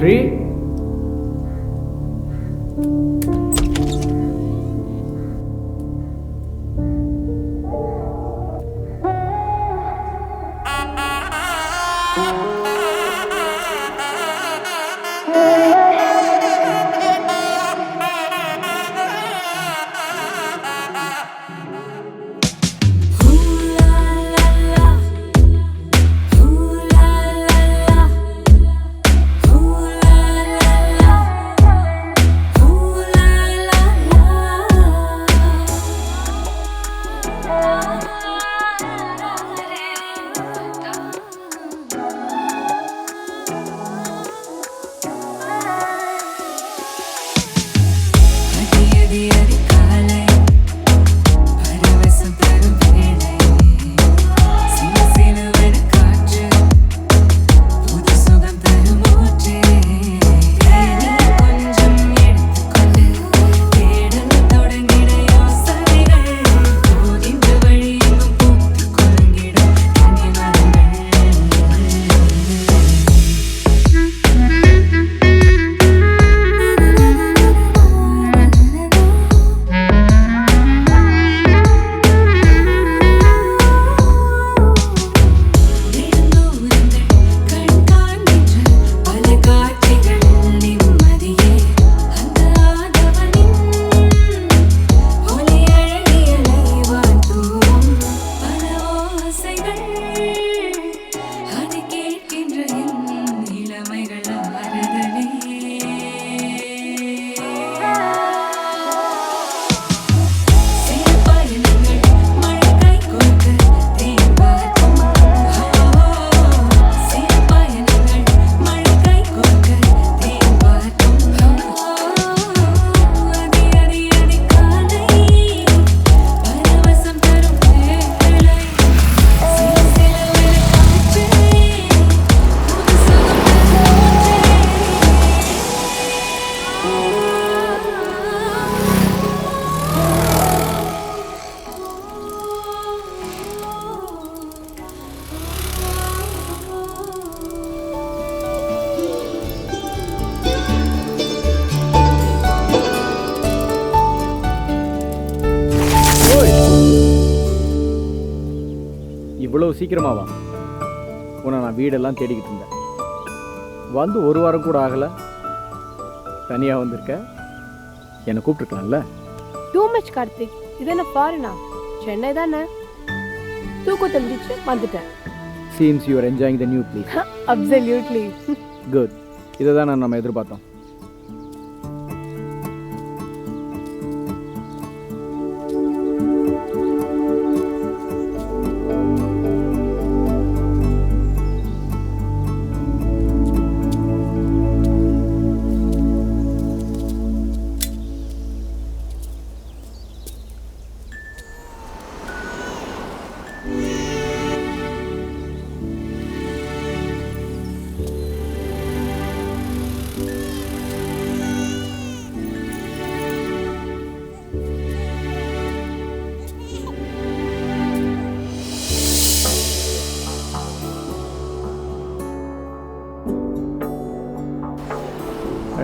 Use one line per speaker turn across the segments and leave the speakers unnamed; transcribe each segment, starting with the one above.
ஸ்ரீ, இவ்வளவு சீக்கிரமாவா? உன்னை நான் வீடெல்லாம் தேடிக்கிட்டு இருந்தேன். வந்து ஒரு வாரம் கூட ஆகலை, தனியாக வந்திருக்க. என்னை கூப்பிட்டுருக்கலாம்ல?
Too much Karthik. இது என்ன ஃபாரினா? சென்னை தானே. தூக்கம் தெரிஞ்சிச்சு வந்துட்டேன்.
Seems you are enjoying the new place.
Absolutely.
Good. இதை தான் நம்ம எதிர்பார்த்தோம்.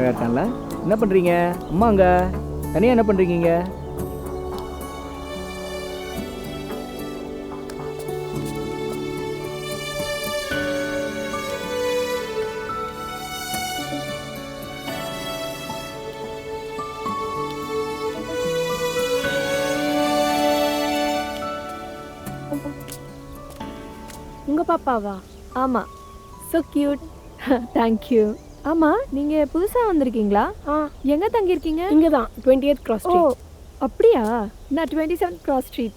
இருக்கான்ல, என்ன பண்ணுறீங்க? அம்மாங்க தனியாக என்ன பண்ணுறீங்க?
உங்கள் பாப்பாவா? ஆமாம். So cute. தேங்க்யூ. ஆமாம், நீங்கள் புதுசாக வந்திருக்கீங்களா? எங்கே தங்கியிருக்கீங்க? இங்கே தான், 20th Cross Street. ஓ அப்படியா? நான் 27th Cross Street.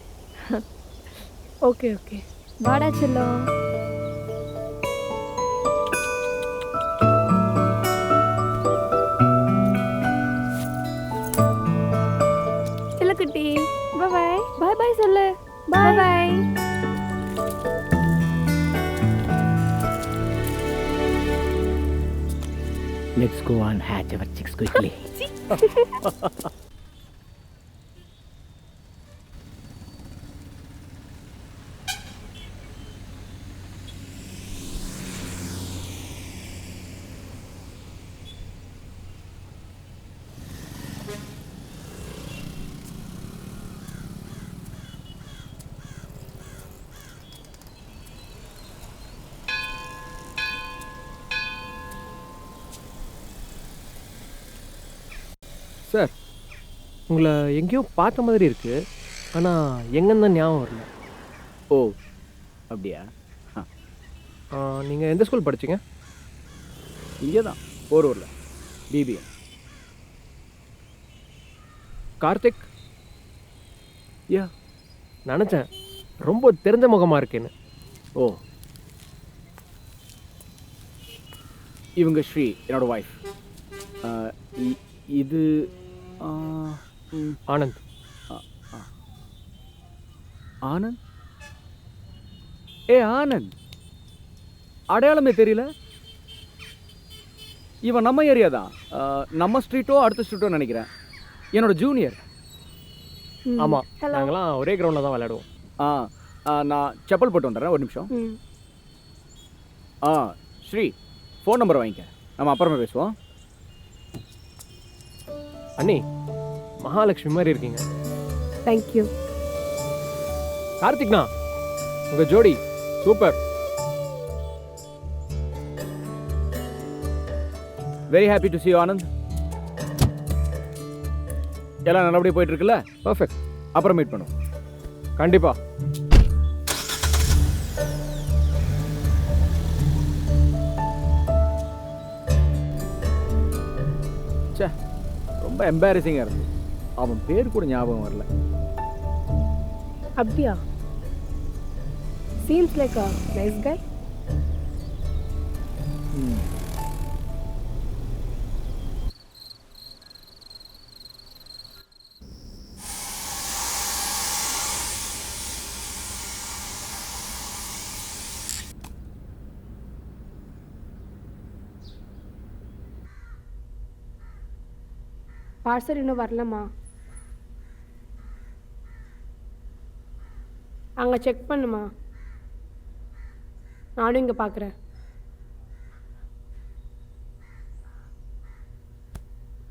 Okay okay. வாடா செல்லம். செல்லக்குட்டி, பாய் பாய். பாய் பாய் சொல்லு. பாய் பாய்.
Let's go and hatch our chicks quickly.
Sir, உங்களை எங்கேயோ பார்த்த மாதிரி இருக்கு, ஆனால் எங்கன்னு தான் ஞாபகம் வரல.
ஓ அப்படியா?
நீங்கள் எந்த ஸ்கூல் படிச்சீங்க?
இங்கே தான் போரூரில் பிபிஎம்.
கார்த்திக்?
யா.
நினச்சேன் ரொம்ப தெரிஞ்ச முகமாக இருக்கேன்னு.
ஓ, இவங்க ஸ்ரீ, என்னோட ஒய்ஃப். இது
ஆனந்த்.
ஆனந்த்? ஏ ஆனந்த், அடையாளமே தெரியல. இவன் நம்ம ஏரியா தான், நம்ம ஸ்ட்ரீட்டோ அடுத்த ஸ்ட்ரீட்டோ நினைக்கிறேன். என்னோட ஜூனியர்.
ஆமாம், நாங்களாம் ஒரே கிரவுண்டில் தான் விளையாடுவோம்.
நான் செப்பல் போட்டு வந்துடுறேன், ஒரு நிமிஷம். ஸ்ரீ, ஃபோன் நம்பர் வாங்கிக்க, நம்ம அப்புறமா பேசுவோம்.
அண்ணி, மகாலட்சுமி மாதிரி இருக்கீங்க.
தேங்க்யூ.
கார்த்திக்ண்ணா, உங்கள் ஜோடி super.
Very happy to see you, Anand. எல்லாம் நல்லபடியாக போயிட்டு இருக்குல்ல?
பர்ஃபெக்ட்.
அப்புறம் மீட் பண்ணுவோம்.
கண்டிப்பாக.
சே, ரொம்ப எம்பாரசிங்காக இருக்கு. அவன் பேர் கூட ஞாபகம் வரல.
அப்படியா? Seems like a nice guy. Parcel இன்னும் வரலம்மா. அங்கே செக் பண்ணுமா, நானும் இங்கே பார்க்குறேன்.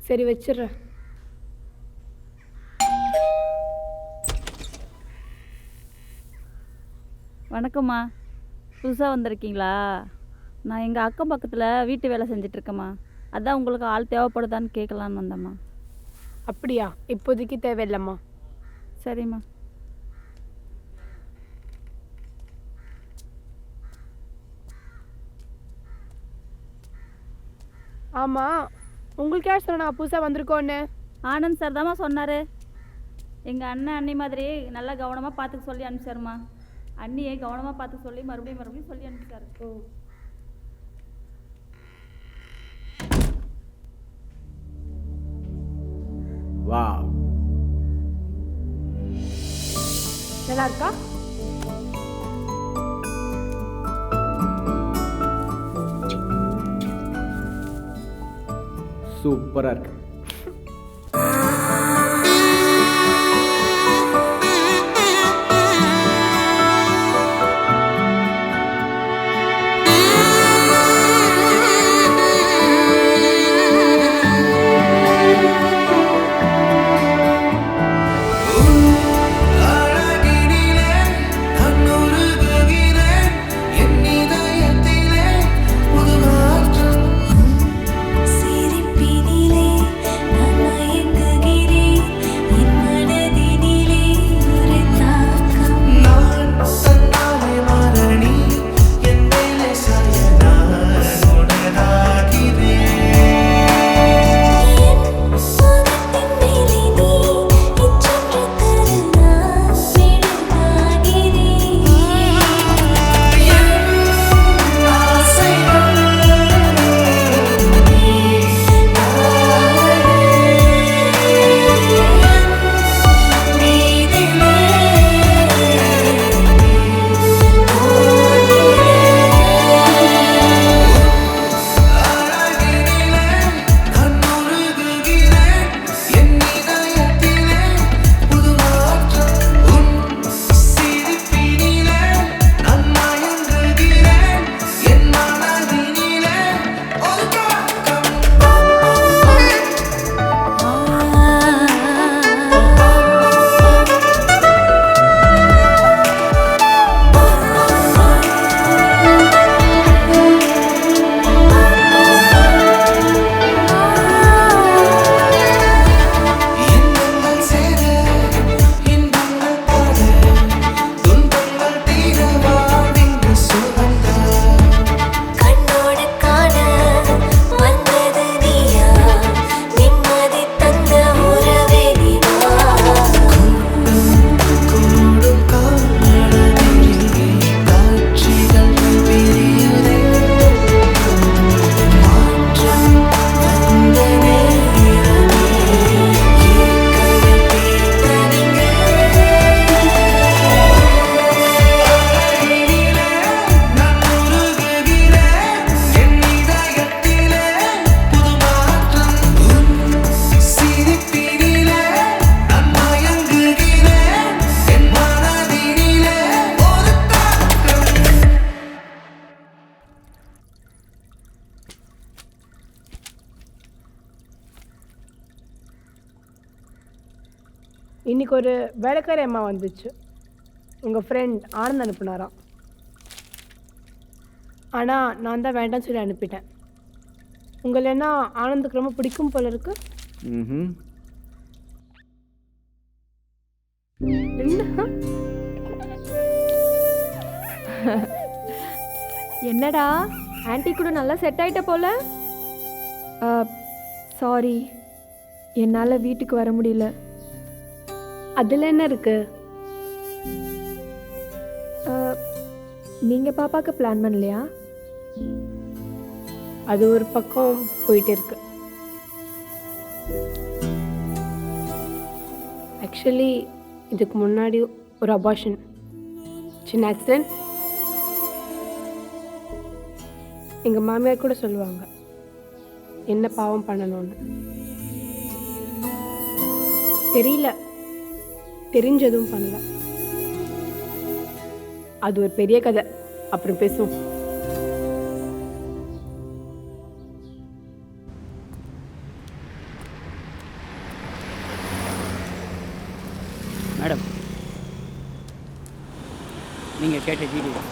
சரி, வச்சிடுறேன்.
வணக்கம்மா, புதுசாக வந்திருக்கீங்களா? நான் எங்கள் அக்கம் பக்கத்தில் வீட்டு வேலை செஞ்சிட்ருக்கேம்மா. அதான் உங்களுக்கு ஆள் தேவைப்படுதான்னு கேட்கலான்னு வந்தேம்மா.
அப்படியா? இப்போதைக்கு தேவையில்லைம்மா.
சரிம்மா.
ஆமாம், உங்களுக்கு யார் சொன்னா புதுசாக வந்திருக்கோன்னு?
ஆனந்த் சார் தாம்மா சொன்னார். எங்கள் அண்ணன் அண்ணி மாதிரி நல்லா கவனமாக பார்த்துக்க சொல்லி அனுப்பிச்சாருமா. அண்ணியை கவனமாக பார்த்துக்க சொல்லி மறுபடியும் சொல்லி அனுப்பிச்சாரு.
ஓ,
வாவ்,
நல்லா இருக்கா?
சூப்பராக இருக்கு.
சிரிப்பினிலே இன்னைக்கு ஒரு வேலைக்காரி அம்மா வந்துச்சு. உங்கள் ஃப்ரெண்ட் ஆனந்த் அனுப்புனாராம். ஆனால் நான் தான் வேண்டாம்னு சொல்லி அனுப்பிட்டேன். உங்களை என்ன ஆனந்துக்கு ரொம்ப பிடிக்கும் போல இருக்கு.
ம்.
என்னடா ஆன்ட்டி கூட நல்லா செட் ஆயிட்ட போல. சாரி, என்னால் வீட்டுக்கு வர முடியல.
அதில் என்ன இருக்கு?
நீங்கள் பாப்பாவுக்கு பிளான் பண்ணலையா?
அது ஒரு பக்கம் போயிட்டு இருக்கு. ஆக்சுவலி இதுக்கு முன்னாடி ஒரு அபார்ஷன், சின்ன ஆக்சிடென்ட். எங்கள் மாமியார் கூட சொல்லுவாங்க என்ன பாவம் பண்ணணும்னு. தெரியல, தெரிஞ்சதும் பண்ணல. அது ஒரு பெரிய கதை, அப்புறம் பேசுவோம்.
மேடம், நீங்கள் கேட்ட வீடியோ.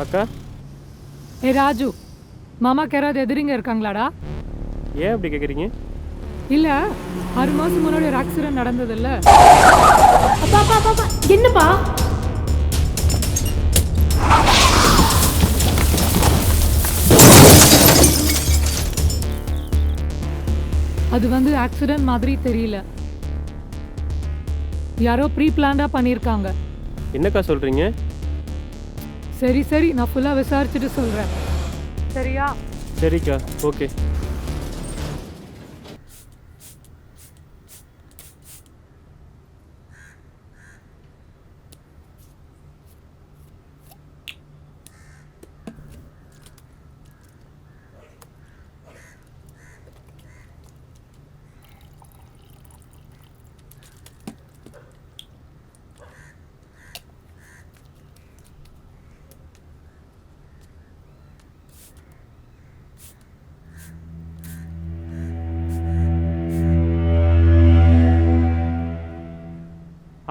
அக்கா,
ஏ ராஜு, மாமாக்கு யாராவது எதிரிங்க இருக்காங்களாடா?
ஏன் அப்படி கேட்குறீங்க?
இல்ல 6 மாசம் முன்னாடி ஒரு ஆக்சிடென்ட் நடந்தது இல்ல?
அப்பா அப்பா அப்பா அப்பா, என்னப்பா?
அது வந்து ஆக்சிடென்ட் மாதிரி தெரியல, யாரோ ப்ரீ பிளான்டா பண்ணியிருக்காங்க.
என்னக்கா சொல்கிறீங்க?
சரி சரி, நான் ஃபுல்லாக விசாரிச்சுட்டு சொல்கிறேன், சரியா?
சரிக்கா, ஓகே.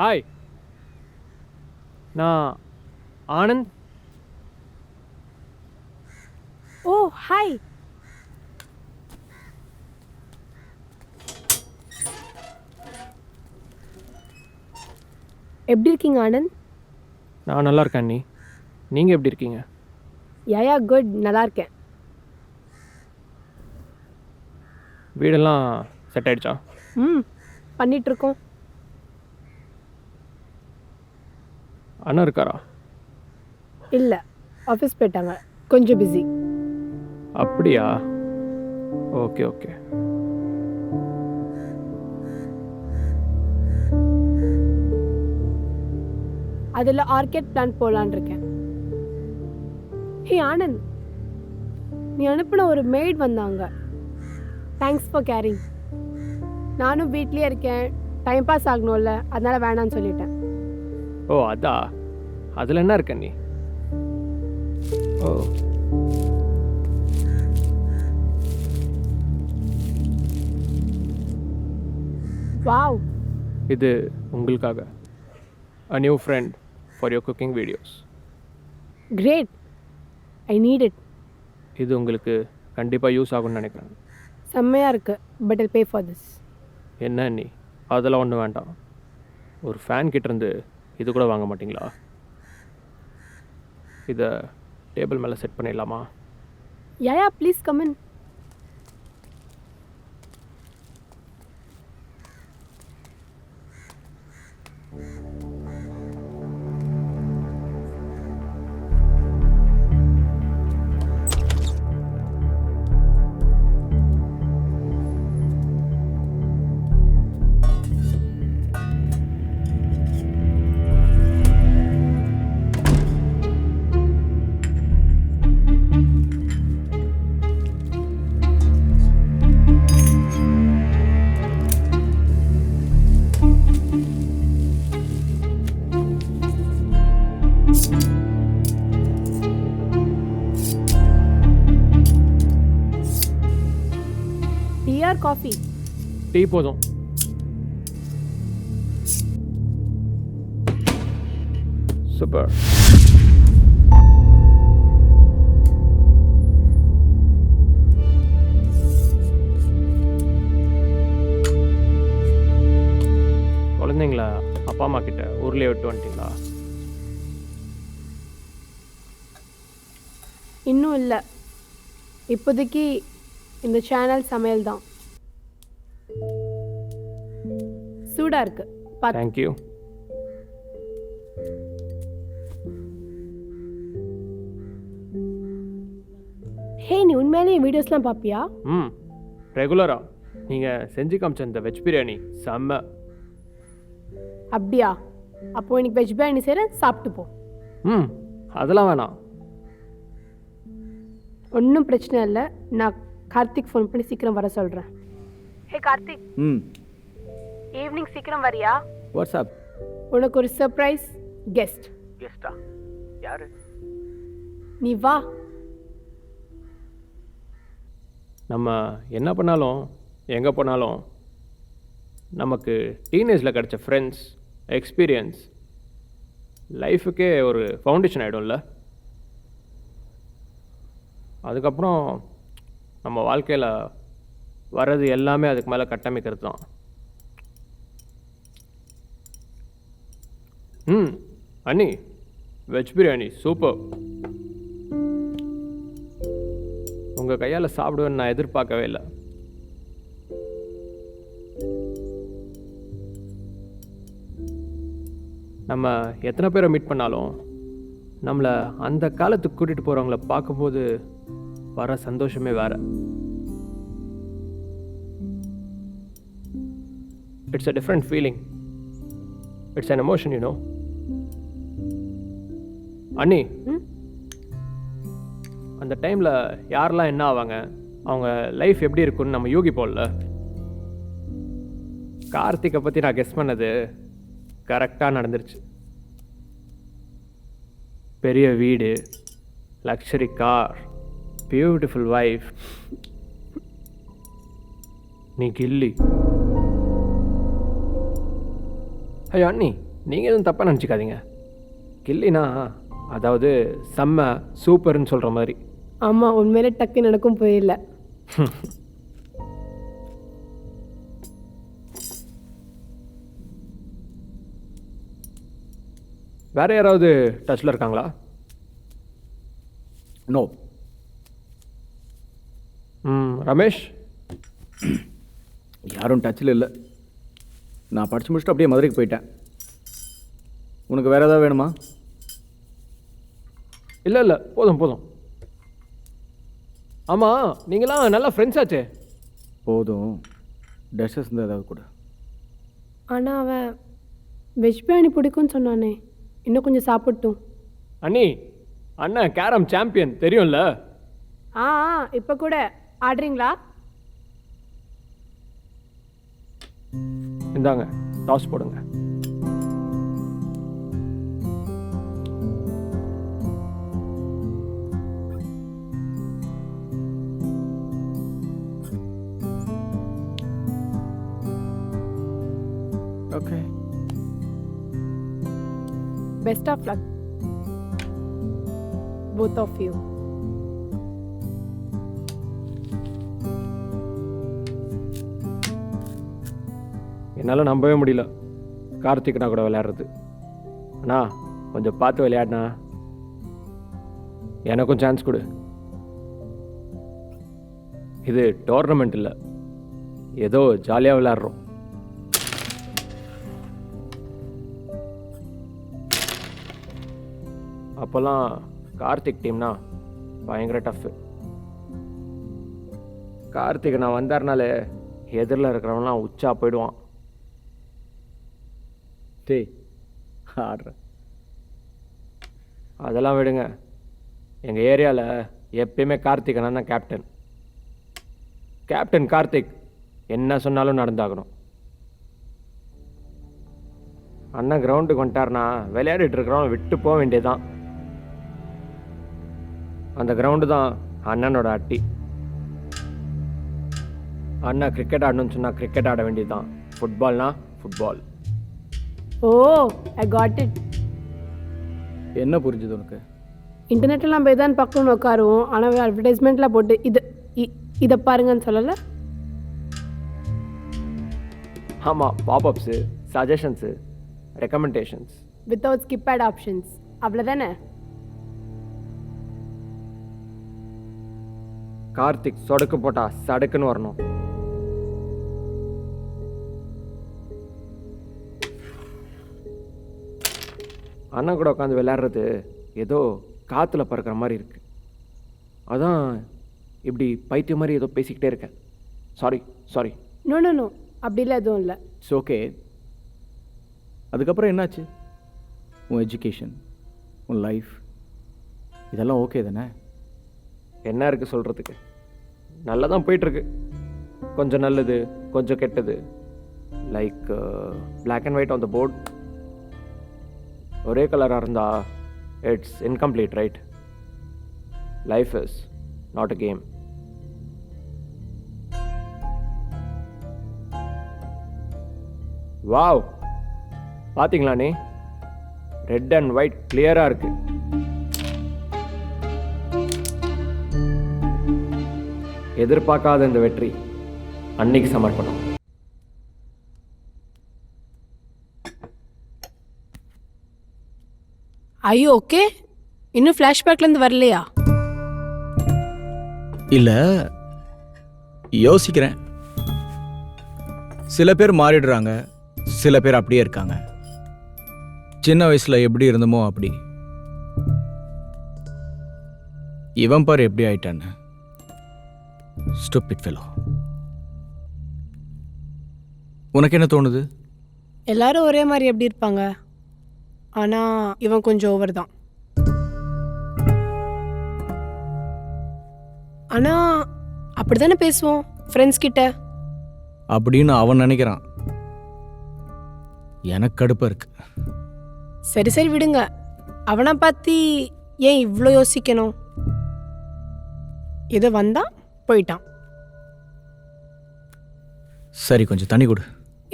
ஹாய், நான் ஆனந்த்.
ஓ ஹாய். எப்படி இருக்கீங்க ஆனந்த்?
நான் நல்லா இருக்கேன். நீங்கள் எப்படி இருக்கீங்க?
யா குட், நல்லா இருக்கேன்.
வீடெல்லாம் செட் ஆயிடுச்சா?
பண்ணிகிட்ருக்கோம்.
அண்ணா இருக்காரா?
இல்லை, ஆஃபீஸ் போயிட்டாங்க, கொஞ்சம் பிஸி.
அப்படியா? Okay okay.
அதில் ஆர்கிட் பிளான் போகலான் இருக்கேன். ஹே ஆனந்த், நீ அனுப்பின ஒரு மெய்ட் வந்தாங்க. Thanks for caring. நானும் வீட்லேயே இருக்கேன், டைம் பாஸ் ஆகணும்ல, அதனால் வேணான்னு சொல்லிட்டேன்.
ஓ அதா, அதில் என்ன இருக்க நீ? ஓ
வாவ்,
இது உங்களுக்காக. A new friend for your cooking videos.
Great, I need it.
இது உங்களுக்கு கண்டிப்பாக யூஸ் ஆகும்னு நினைக்கிறேன்.
செம்மையாக இருக்குது, but I'll pay for this.
என்ன நீ, அதெல்லாம் ஒன்றும் வேண்டாம். ஒரு ஃபேன் கிட்டேருந்து இது கூட வாங்க மாட்டிங்களா? இதை டேபிள் மேலே செட் பண்ணிடலாமா?
Yeah please come in. Or coffee?
Tea போதும். சூப்பர். குழந்தைங்களா அப்பா அம்மா கிட்ட ஊர்லேயே விட்டு வந்துட்டீங்களா?
இன்னும் இல்லை, இப்போதைக்கு இந்த சேனல் சமையல் தான். சூடாக இருக்கு பார்த்து.
தேங்க்யூ.
ஹே, நீ உண்மையிலேயே வீடியோஸ்லாம் பார்ப்பியா?
ம், ரெகுலராக நீங்கள் செஞ்சு காமிச்ச இந்த வெஜ் பிரியாணி செம்ம.
அப்படியா? அப்போ இன்னைக்கு வெஜ் பிரியாணி செய்கிறேன், சாப்பிட்டு போ.
ம், அதெல்லாம் வேணாம்.
ஒன்றும் பிரச்சனை இல்லை, நான் கார்த்திக் ஃபோன் பண்ணி சீக்கிரம் வர சொல்கிறேன். ஹே கார்த்திக்,
ம்,
ஈவினிங் சீக்கிரம் வரியா?
வாட்ஸ்அப்.
உனக்கு ஒரு சர்ப்ரைஸ் கெஸ்ட்.
கெஸ்டா? யாரு?
நீ வா.
நம்ம என்ன பண்ணாலும் எங்கே போனாலும் நமக்கு டீனேஜில் கிடச்ச ஃப்ரெண்ட்ஸ், எக்ஸ்பீரியன்ஸ் லைஃபுக்கே ஒரு ஃபவுண்டேஷன் ஆகிடும்ல. அதுக்கப்புறம் நம்ம வாழ்க்கையில் வர்றது எல்லாமே அதுக்கு மேலே கட்டமைக்கிறது தான். அண்ணி, வெஜ் பிரியாணி சூப்பர். உங்கள் கையால் சாப்பிடுவேன்னு நான் எதிர்பார்க்கவே இல்லை. நம்ம எத்தனை பேரை மீட் பண்ணாலும் நம்மளை அந்த காலத்துக்கு கூட்டிகிட்டு போகிறவங்கள பார்க்கும்போது வர சந்தோஷமே வேறு. It's a different feeling. It's an emotion, you know. அண்ணி, அந்த டைமில் யாரெல்லாம் என்ன ஆவாங்க, அவங்க லைஃப் எப்படி இருக்குன்னு நம்ம யூகிப்போம்ல. கார்த்திகை பற்றி நான் கெஸ் பண்ணது கரெக்டாக நடந்துருச்சு. பெரிய வீடு, லக்ஸரி கார், பியூட்டிஃபுல் வைஃப். நீ கில்லி. ஐயோ அண்ணி, நீங்கள் எதுவும் தப்பாக நினச்சிக்காதீங்க. கில்லினா அதாவது செம்ம சூப்பர்னு சொல்கிற மாதிரி.
ஆமாம், உண்மையிலே டக்குன்னு எனக்கும் புரியல.
வேற யாராவது டச்சில் இருக்காங்களா?
நோ.
ரமேஷ்?
யாரும் டச்சில் இல்லை. நான் படித்து முடிச்சுட்டு அப்படியே மதுரைக்கு போயிட்டேன். உனக்கு வேறு ஏதாவது வேணுமா?
இல்லை, போதும் போதும். ஆமாம், நீங்களாம் நல்லா ஃப்ரெண்ட்ஸ் ஆச்சே.
போதும், டெஷஸ் இருந்தால் ஏதாவது கூட.
ஆனால் அவன் வெஜ் பிரியாணி பிடிக்கும்னு சொன்னானே, இன்னும் கொஞ்சம் சாப்பிட்டும்.
அண்ணி, அண்ணன் கேரம் சாம்பியன் தெரியும்ல.
ஆ, இப்போ கூட ஆடுறீங்களா?
இந்தாங்க, டாஸ் போடுங்க.
Okay.
Best of luck, both of you.
என்னால் நம்பவே முடியல கார்த்திக்னா கூட விளையாடுறது. அண்ணா, கொஞ்சம் பார்த்து விளையாடுனா. எனக்கும் சான்ஸ் கொடு. இது டோர்னமெண்ட் இல்லை, ஏதோ ஜாலியாக விளையாடுறோம். அப்போல்லாம் கார்த்திக் டீம்னா பயங்கர டஃப்பு. கார்த்திக் நான் வந்தாருனாலே எதிரில் இருக்கிறவங்களாம் உச்சா போயிடுவான்.
டேய், ஆடுறேன்.
அதெல்லாம் விடுங்க. எங்கள் ஏரியாவில் எப்பயுமே கார்த்திக் அண்ணன் தான் கேப்டன். கேப்டன் கார்த்திக் என்ன சொன்னாலும் நடந்தாகணும். அண்ணன் கிரவுண்டுக்கு வந்துட்டார்னா விளையாடிட்டு இருக்கிறவன் விட்டு போக வேண்டியதுதான். அந்த கிரவுண்டு தான் அண்ணனோட அட்டி. அண்ணா கிரிக்கெட் ஆடணும்னு சொன்னால் கிரிக்கெட் ஆட வேண்டியது தான். ஃபுட்பால்னா football.
Oh I got it.
என்ன புரிஞ்சுது உனக்கு?
இன்டர்நெட்லாம் போய் தான் பக்கம்னு உட்காருவோம், ஆனால் அட்வர்டைஸ்மெண்ட்லாம் போட்டு இதை பாருங்கன்னு சொல்லலை.
ஆமாம், பாப்அப்ஸு, சஜஷன்ஸு, ரெக்கமெண்டேஷன்ஸ்.
வித்தவுட் ஸ்கிப்பேட் ஆப்ஷன்ஸ், அவ்வளோதானே?
கார்த்திக் சொடக்கு போட்டா சடுக்குன்னு வரணும். அண்ணன் கூட உட்காந்து விளையாடுறது ஏதோ காற்றுல பறக்கிற மாதிரி இருக்கு. அதான் இப்படி பைத்தியம் மாதிரி ஏதோ பேசிக்கிட்டே இருக்கேன். சாரி.
நோ நோ நோ, அப்படிலாம் எதுவும் இல்லை.
It's okay. அதுக்கப்புறம் என்னாச்சு? உன் எஜுகேஷன், உன் லைஃப், இதெல்லாம் ஓகே தானே?
என்ன இருக்குது சொல்கிறதுக்கு? நல்லா தான் போயிட்டுருக்கு. கொஞ்சம் நல்லது, கொஞ்சம் கெட்டது. Like black and white on the board. ஒரே கலராக இருந்தால் it's incomplete, right? Life is not a game. Wow, பார்த்தீங்களா நீ? ரெட் அண்ட் ஒயிட் கிளியராக இருக்குது. எதிர்பார்க்காத இந்த வெற்றி அன்னைக்கு சமர்ப்பணம்.
ஐயோ ஓகே, இன்னும் ஃப்ளாஷ்பேக்லேருந்து வரலையா?
இல்லை, யோசிக்கிறேன். சில பேர் மாறிடுறாங்க, சில பேர் அப்படியே இருக்காங்க. சின்ன வயசில் எப்படி இருந்தமோ அப்படி. இவன் பாரு எப்படி ஆயிட்டான்னு. Stupid fellow. உனக்கு என்ன தோணுது?
எல்லாரும் ஒரே மாதிரி எப்படி இருப்பாங்க? ஆனால் இவன் கொஞ்சம் ஓவர் தான். ஆனால் அப்படி தானே பேசுவோம் ஃப்ரெண்ட்ஸ் கிட்ட.
அப்படின்னு அவன் நினைக்கிறான். எனக்கு கடுப்பாக இருக்கு.
சரி சரி விடுங்க, அவனை பற்றி ஏன் இவ்வளோ யோசிக்கணும்? இது வந்தா போயிட்டான்.
சரி, கொஞ்சம் தண்ணி கொடு.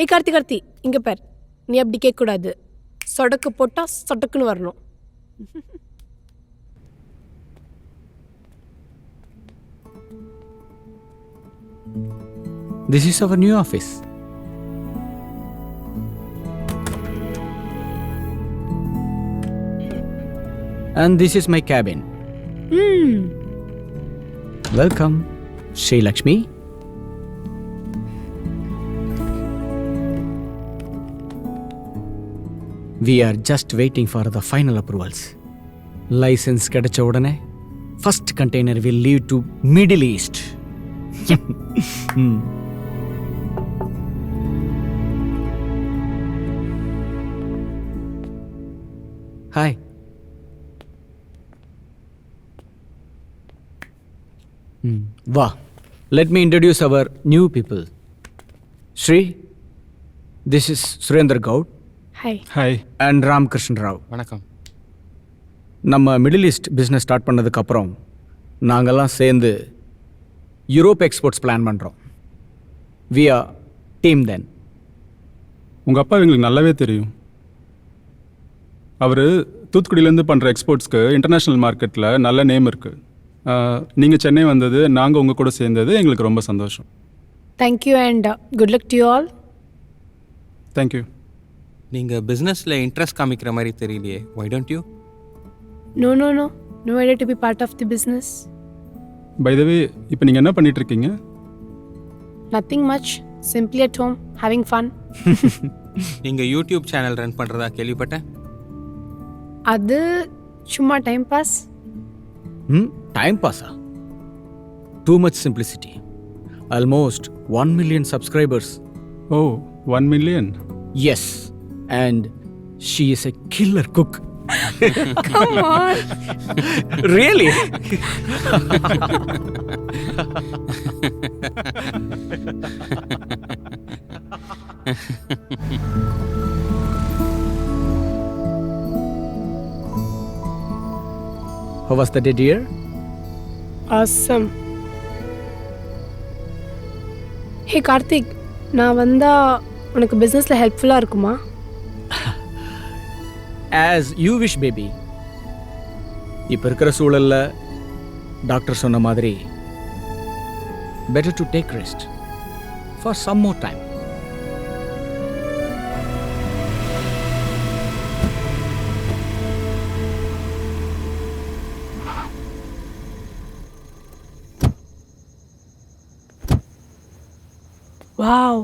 ஏய் கார்த்தி, இங்கே பார், நீ அப்படி கேட்கக்கூடாது. சொடக்கு போட்டால் சொடக்குன்னு வரணும்.
This is our new office. And this is my cabin. Welcome, Sri Lakshmi. We are just waiting for the final approvals. License கிடைச்ச உடனே first container will leave to Middle East. Hi. Wow. Let me introduce our new people. Shri, this is Surendra Gaud.
Hi.
Hi.
And Ramkrishna Rao.
வணக்கம்.
நம்ம middle east business start பண்ணதுக்கப்புறம் நாங்கள்லாம் சேர்ந்து Europe exports plan பண்ணுறோம். We are team then.
உங்கள் அப்பா எங்களுக்கு நல்லாவே தெரியும். அவர் தூத்துக்குடியிலேருந்து பண்ணுற எக்ஸ்போர்ட்ஸ்க்கு இன்டர்நேஷ்னல் மார்க்கெட்டில் நல்ல நேம் இருக்குது. நீங்கள் சென்னை வந்தது, நாங்கள் உங்கள் கூட சேர்ந்தது எங்களுக்கு ரொம்ப சந்தோஷம்.
Thank you and good luck to you all.
Thank you.
நீங்கள் பிஸ்னஸில் இன்ட்ரெஸ்ட் காமிக்கிற மாதிரி தெரியலையே. Why don't you?
No no no no idea to be part of the business.
By the way, இப்போ நீங்கள் என்ன பண்ணிகிட்ருக்கீங்க?
Nothing much, simply at home having fun.
நீங்கள் யூடியூப் சேனல் ரன் பண்ணுறதா கேள்விப்பட்டேன்.
அது சும்மா டைம் பாஸ்.
டைம் பாஸா? Too much simplicity. Almost 1 million subscribers.
Oh, 1 million?
Yes, and she is a killer cook. Come on. Really? How was the day, dear?
Awesome. Hey Karthik, நான் வந்தால் உனக்கு பிஸ்னஸில் ஹெல்ப்ஃபுல்லாக இருக்குமா?
As you wish baby. இப்போ இருக்கிற சூழலில் டாக்டர் சொன்ன மாதிரி better to take rest for some more time.
Wow,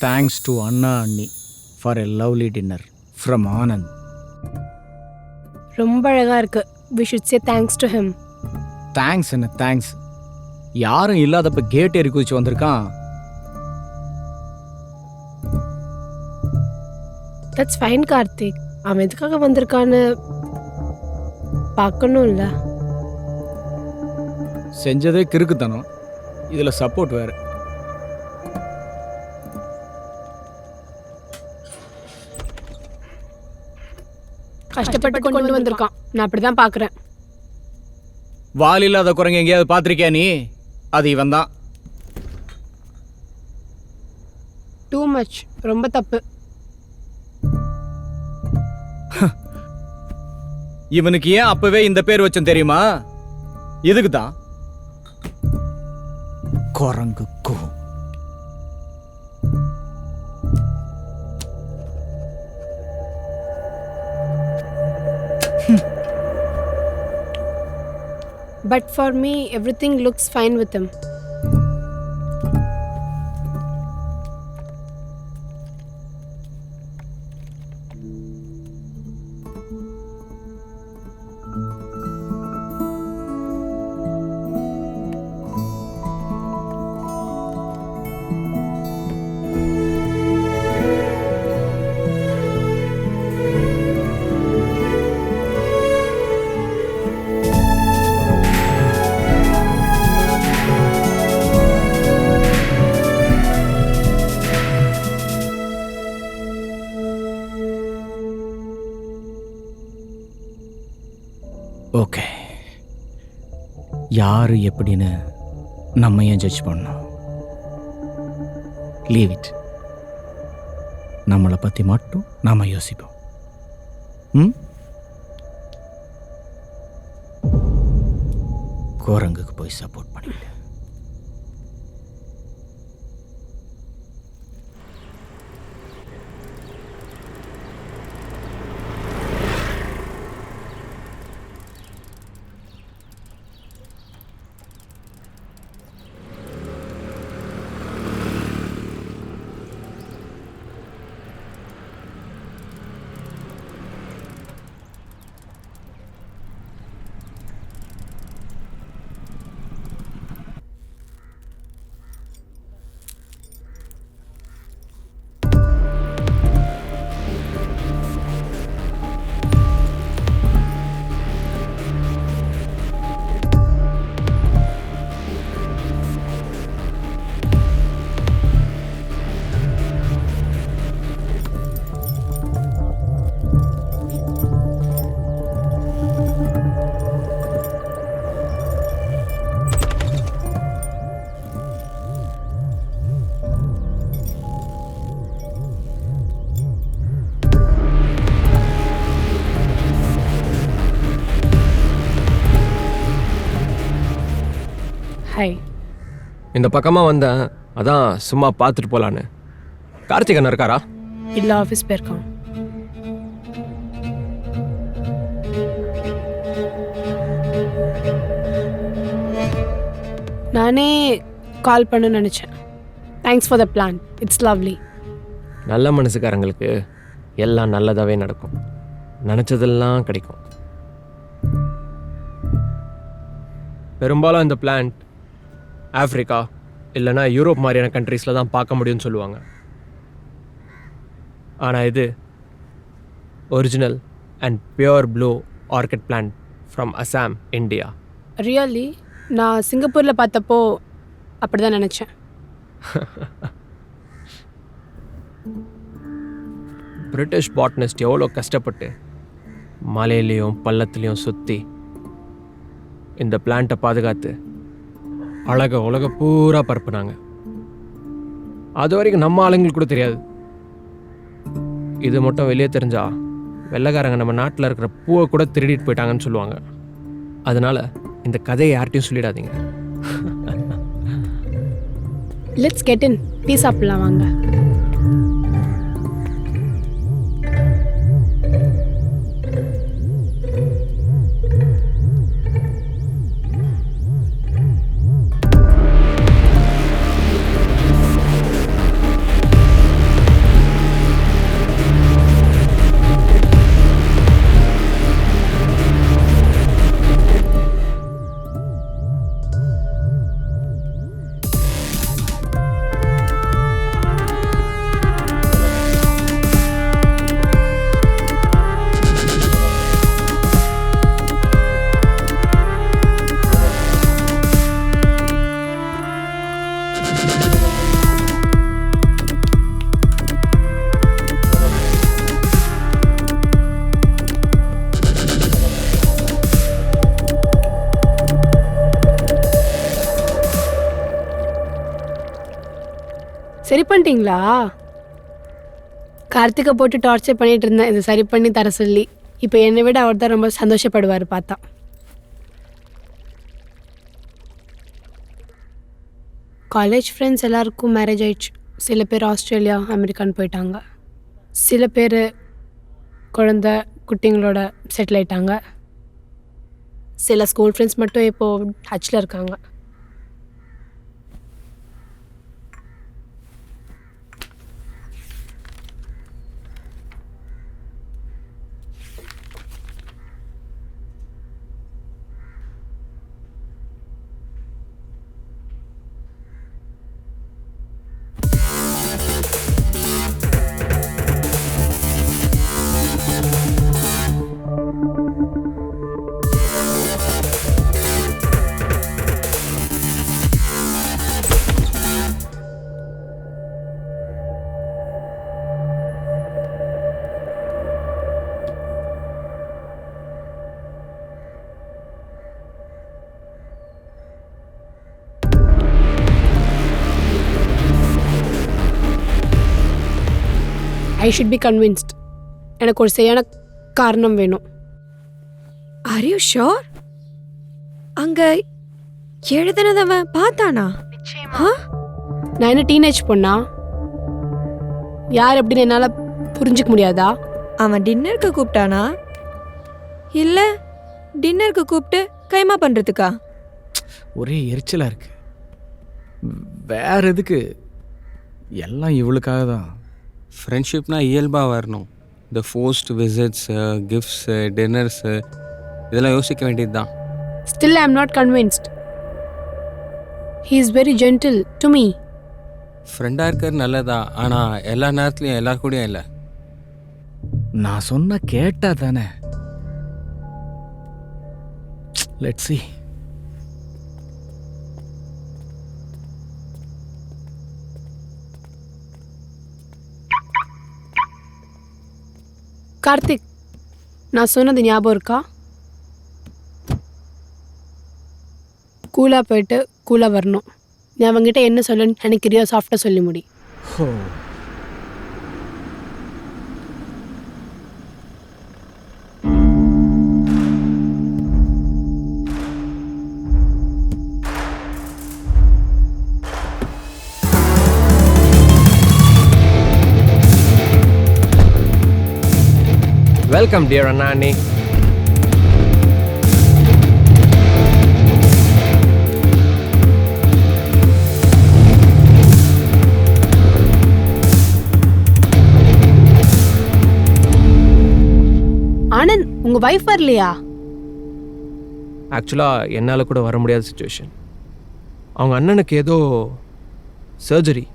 thanks to அண்ணா அண்ணி for a lovely dinner from Anand.
ரொம்ப அழகாக இருக்குது. We should say thanks to him.
Thanks என்ன தேங்க்ஸ்? யாரும் இல்லாதப்ப கேட் ஏறி குதிச்சு வந்திருக்கான்.
That's fine Karthik. அவன் எதுக்காக வந்திருக்கான்னு பார்க்கணும்ல.
செஞ்சதே கிறுக்குத்தனம், இதில் சப்போர்ட் வேறு.
கஷ்டப்பட்டு கொண்டு வந்திருக்கான். நான் அப்படி தான் பார்க்குறேன்.
வால் இல்லாத குரங்கு எங்கேயாவது பார்த்துருக்கியா நீ? அது இவன் தான்.
டூ மச், ரொம்ப தப்பு.
இவனுக்கு ஏன் அப்பவே இந்த பேர் வச்சோம் தெரியுமா? இதுக்கு தான். குரங்கு கூ.
But for me, everything looks fine with him.
Okay, யாரு எப்படின்னு நம்ம ஏன் ஜட்ஜ் பண்ணோம்? Leave it. நம்மளை பற்றி மட்டும் நாம் யோசிப்போம். குரங்குக்கு போய் சப்போர்ட் பண்ணிவிடு.
ஹாய்.
இந்த பக்கமாக வந்தேன், அதான் சும்மா பார்த்துட்டு போகலான்னு. கார்த்திக் அண்ணா இருக்காரா?
இல்லை, ஆஃபீஸ் போயிருக்கான். நானே கால் பண்ண நினச்சேன். Thanks for the plan. It's lovely.
நல்ல மனசுக்காரங்களுக்கு எல்லாம் நல்லதாகவே நடக்கும், நினச்சதெல்லாம் கிடைக்கும். பெரும்பாலும் இந்த பிளான்ட் ஆஃப்ரிக்கா இல்லைனா யூரோப் மாதிரியான கண்ட்ரீஸில் தான் பார்க்க முடியும்னு சொல்லுவாங்க. ஆனால் இது original and pure blue orchid plant from Assam, India.
Really? நான் சிங்கப்பூரில் பார்த்தப்போ அப்படி தான் நினச்சேன்.
பிரிட்டிஷ் பாட்னிஸ்ட் எவ்வளோ கஷ்டப்பட்டு மலையிலையும் பள்ளத்துலேயும் சுற்றி இந்த பிளான்ட்டை பாதுகாத்து உலக பூரா பரப்புனாங்க. அது வரைக்கும் நம்ம ஆளுங்களுக்கு கூட தெரியாது. இது மட்டும் வெளியே தெரிஞ்சா வெள்ளைக்காரங்க நம்ம நாட்டில் இருக்கிற பூவை கூட திருடிட்டு போயிட்டாங்கன்னு சொல்லுவாங்க. அதனால இந்த கதையை யார்கிட்டையும் சொல்லிடாதீங்க.
லெட்ஸ் கெட் இன், டீ சாப்பிடலாம் வாங்க. சரி பண்ணிட்டீங்களா? கார்த்திகை போட்டு டார்ச்சர் பண்ணிட்டு இருந்தேன் இது சரி பண்ணி தர சொல்லி. இப்போ என்னை விட அவர் தான் ரொம்ப சந்தோஷப்படுவார் பார்த்தா. காலேஜ் ஃப்ரெண்ட்ஸ் எல்லாருக்கும் மேரேஜ் ஆயிடுச்சு. சில பேர் ஆஸ்திரேலியா அமெரிக்கான்னு போயிட்டாங்க. சில பேர் குழந்தை குட்டிங்களோட செட்டில் ஆயிட்டாங்க. சில ஸ்கூல் ஃப்ரெண்ட்ஸ் மட்டும் இப்போது டச்சில் இருக்காங்க. I should be convinced. எனக்கு ஒரு சரியான காரணம் வேணும்.
Are you sure? அங்க எழுதுனதவன் பார்த்தானா?
நான் என்ன டீனேஜ் பொண்ணா? யார் அப்படின்னு என்னால் புரிஞ்சுக்க முடியாதா?
அவன் டின்னருக்கு கூப்பிட்டானா இல்ல டின்னருக்கு கூப்பிட்டு கைமா பண்றதுக்கா?
ஒரே எரிச்சலாக இருக்கு. வேற எதுக்கு? எல்லாம் இவளுக்காக தான்.
ஃப்ரெண்ட்ஷிப்னா இயல்பாக வரணும். இந்த ஃபோர்ஸ்ட் விசிட்ஸு, கிஃப்ட்ஸு, டின்னர்ஸு இதெல்லாம் யோசிக்க வேண்டியது தான்.
Still I am not convinced. He is very gentle to me.
ஃப்ரெண்டாக இருக்கிறது நல்லதா, ஆனால் எல்லா நேரத்துலையும் எல்லார் கூடயும் இல்லை.
நான் சொன்ன கேட்டா தானே. Let's see.
கார்த்திக், நான் சொன்னது ஞாபகம் இருக்கா? கூலாக போயிட்டு கூலாக வரணும். நீ அவங்ககிட்ட என்ன சொல்லணும்னு நினைக்கிறியோ சாஃப்டாக சொல்லி முடி.
ஹோ,
வெல்கம் டியர் அண்ணா அண்ணி.
ஆனந்த், உங்கள் வைஃப் வரலையா?
ஆக்சுவலாக என்னால் கூட வர முடியாத சுச்சுவேஷன். அவங்க அண்ணனுக்கு ஏதோ சர்ஜரி,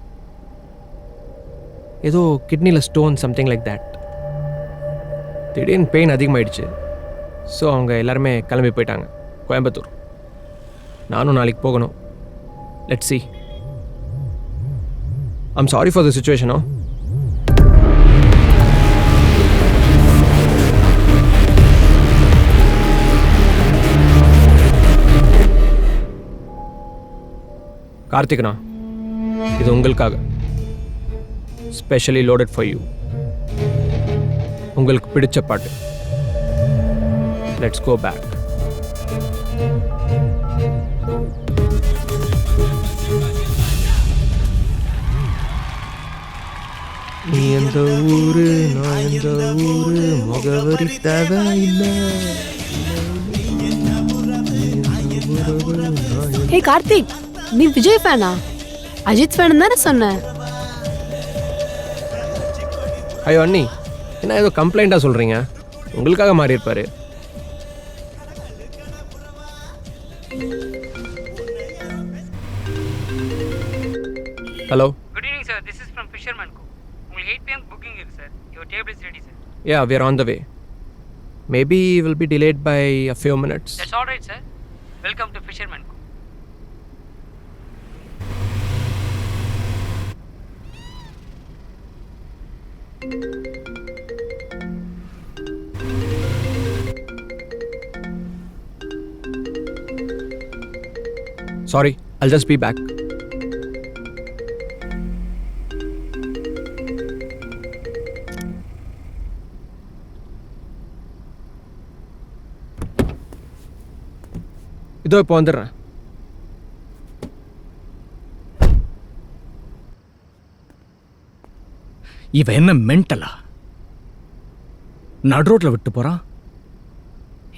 ஏதோ கிட்னியில் ஸ்டோன் சம்திங் லைக் தேட். திடீர்னு பெயின் அதிகமாகிடுச்சு. ஸோ அவங்க எல்லாருமே கிளம்பி போயிட்டாங்க கோயம்புத்தூர். நானும் நாளைக்கு போகணும். Let's see. I'm sorry for the சுச்சுவேஷனோ. கார்த்திக்னா, இது உங்களுக்காக. Specially loaded for you. உங்களுக்கு பிடிச்ச பாட்டு. Let's go back. நீ எந்த ஊரு, நான் எந்த ஊரு, முகவரி தேவையில்லை.
ஹே கார்த்திக், நீ விஜய் ஃபேனா? அஜித் ஃபேன் தானே சொன்ன?
ஐயோ அண்ணி, என்ன ஏதோ கம்ப்ளைண்ட்டாக சொல்கிறீங்க? உங்களுக்காக மாறி இருப்பாரு. Hello.
Good evening, sir. This is from Fisherman Co. உங்களுக்கு 8 PM booking இருக்கு sir. Your table is ready, sir.
Yeah, we are on the way. Maybe will be delayed by a few minutes.
That's all right, sir. Welcome to Fisherman Co.
Sorry, I'll just be back. இதோ இப்போ வந்துடுறேன்.
இவன் என்ன மென்டலா? நடு ரோட்ல விட்டு போறான்.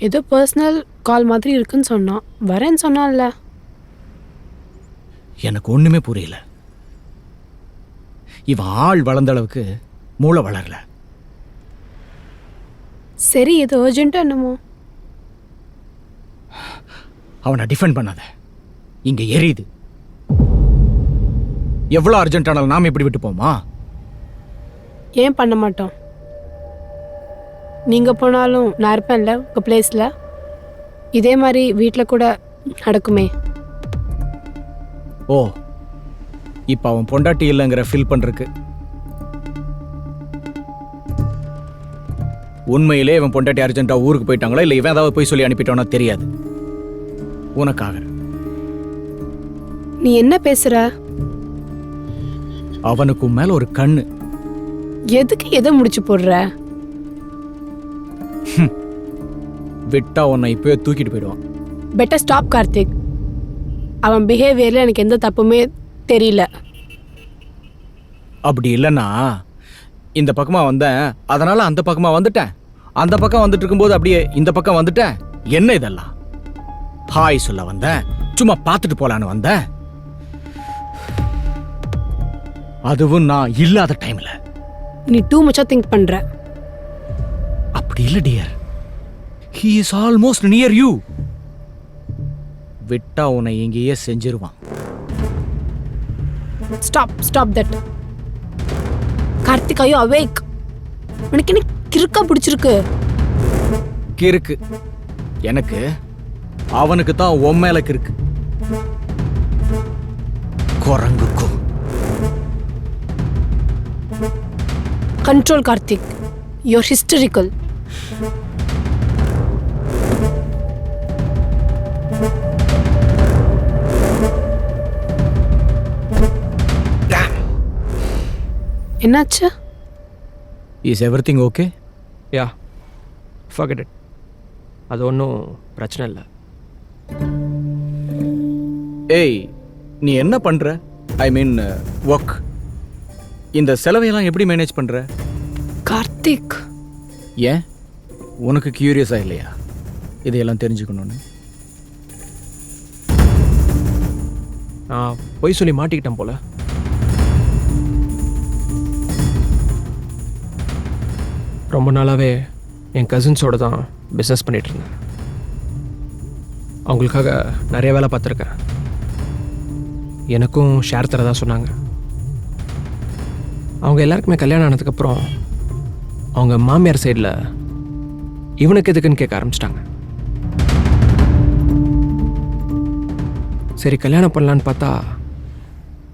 ஏதோ பர்சனல் கால் மாதிரி இருக்குன்னு சொன்னான். வரேன்னு சொன்னான்ல.
எனக்கு ஒண்ணுமே புரியல. இவன் ஆள் வளர்ந்த அளவுக்கு மூளை வளரல.
சரி, ஏதோ அர்ஜென்ட்டா என்னமோ.
அவனை டிஃபெண்ட் பண்ணாத. இங்க எரியுது. எவ்வளவு அர்ஜென்ட்டானாலும் நாம இப்படி விட்டு போமா?
ஏன் பண்ண மாட்டோம்? நீங்கள் போனாலும் நான் இருப்பேன்ல உங்கள் பிளேஸில். இதே மாதிரி வீட்டில் கூட நடக்குமே.
ஓ, இப்போ அவன் பொண்டாட்டி இல்லைங்கிற ஃபீல் பண்ணுறக்கு. உண்மையிலே இவன் பொண்டாட்டி அர்ஜென்ட்டாக ஊருக்கு போயிட்டாங்களா இல்லை இவன் ஏதாவது போய் சொல்லி அனுப்பிட்டானோ தெரியாது. உனக்காக.
நீ என்ன பேசுகிற?
அவனுக்கு மேலே ஒரு கண்ணு.
எதுக்கு எதை முடிச்சு போடுற?
விட்டா உன்னை இப்போயே தூக்கிட்டு போயிடுவான்.
Better stop Karthik. அவன் பிஹேவியரில் எனக்கு எந்த தப்புமே தெரியல.
அப்படி இல்லைன்னா இந்த பக்கமாக வந்தேன், அதனால் அந்த பக்கமாக வந்துட்டேன். அந்த பக்கம் வந்துட்டு இருக்கும்போது அப்படியே இந்த பக்கம் வந்துட்டேன். என்ன இதெல்லாம்? ஹாய் சொல்ல வந்தேன், சும்மா பார்த்துட்டு போலான்னு வந்தேன். அதுவும் நான் இல்லாத டைம்ல.
நீ டூ மச்சா திங்க் பண்ணுற.
அப்படி இல்லை dear. He is almost near you. விட்டா உன்னை எங்கேயே செஞ்சிருவான்.
Stop that. கார்த்திக், ஐயோ அவேக். உனக்கு என்ன கிறுக்கா பிடிச்சிருக்கு?
கிறுக்கு எனக்கு, அவனுக்கு தான் உன் மேல கிறுக்கு. குரங்குக்கும்.
கண்ட்ரோல் கார்த்திக். You're hysterical. என்னாச்சு?
Is everything okay?
Yeah, forget it. அது ஒன்றும் பிரச்சனை இல்லை.
ஏய், நீ என்ன பண்ற? ஐ மீன் ஒர்க். இந்த செலவையெல்லாம் எப்படி மேனேஜ் பண்ற?
கார்த்திக்,
ஏன் உனக்கு கியூரியஸா இல்லையா இதையெல்லாம் தெரிஞ்சுக்கணும்னு?
நான் பொய் சொல்லி மாட்டிக்கிட்டேன் போல. ரொம்ப நாளாகவே என் கசின்ஸோடு தான் பிஸ்னஸ் பண்ணிகிட்டு இருந்தேன். அவங்களுக்காக நிறைய வேலை பார்த்துருக்கேன். எனக்கும் ஷேர் தரதா சொன்னாங்க. அவங்க எல்லாருக்குமே கல்யாணம் ஆனதுக்கப்புறம் அவங்க மாமியார் சைடில் இவனுக்கு எதுக்குன்னு கேட்க ஆரம்பிச்சிட்டாங்க. சரி, கல்யாணம் பண்ணலான்னு பார்த்தா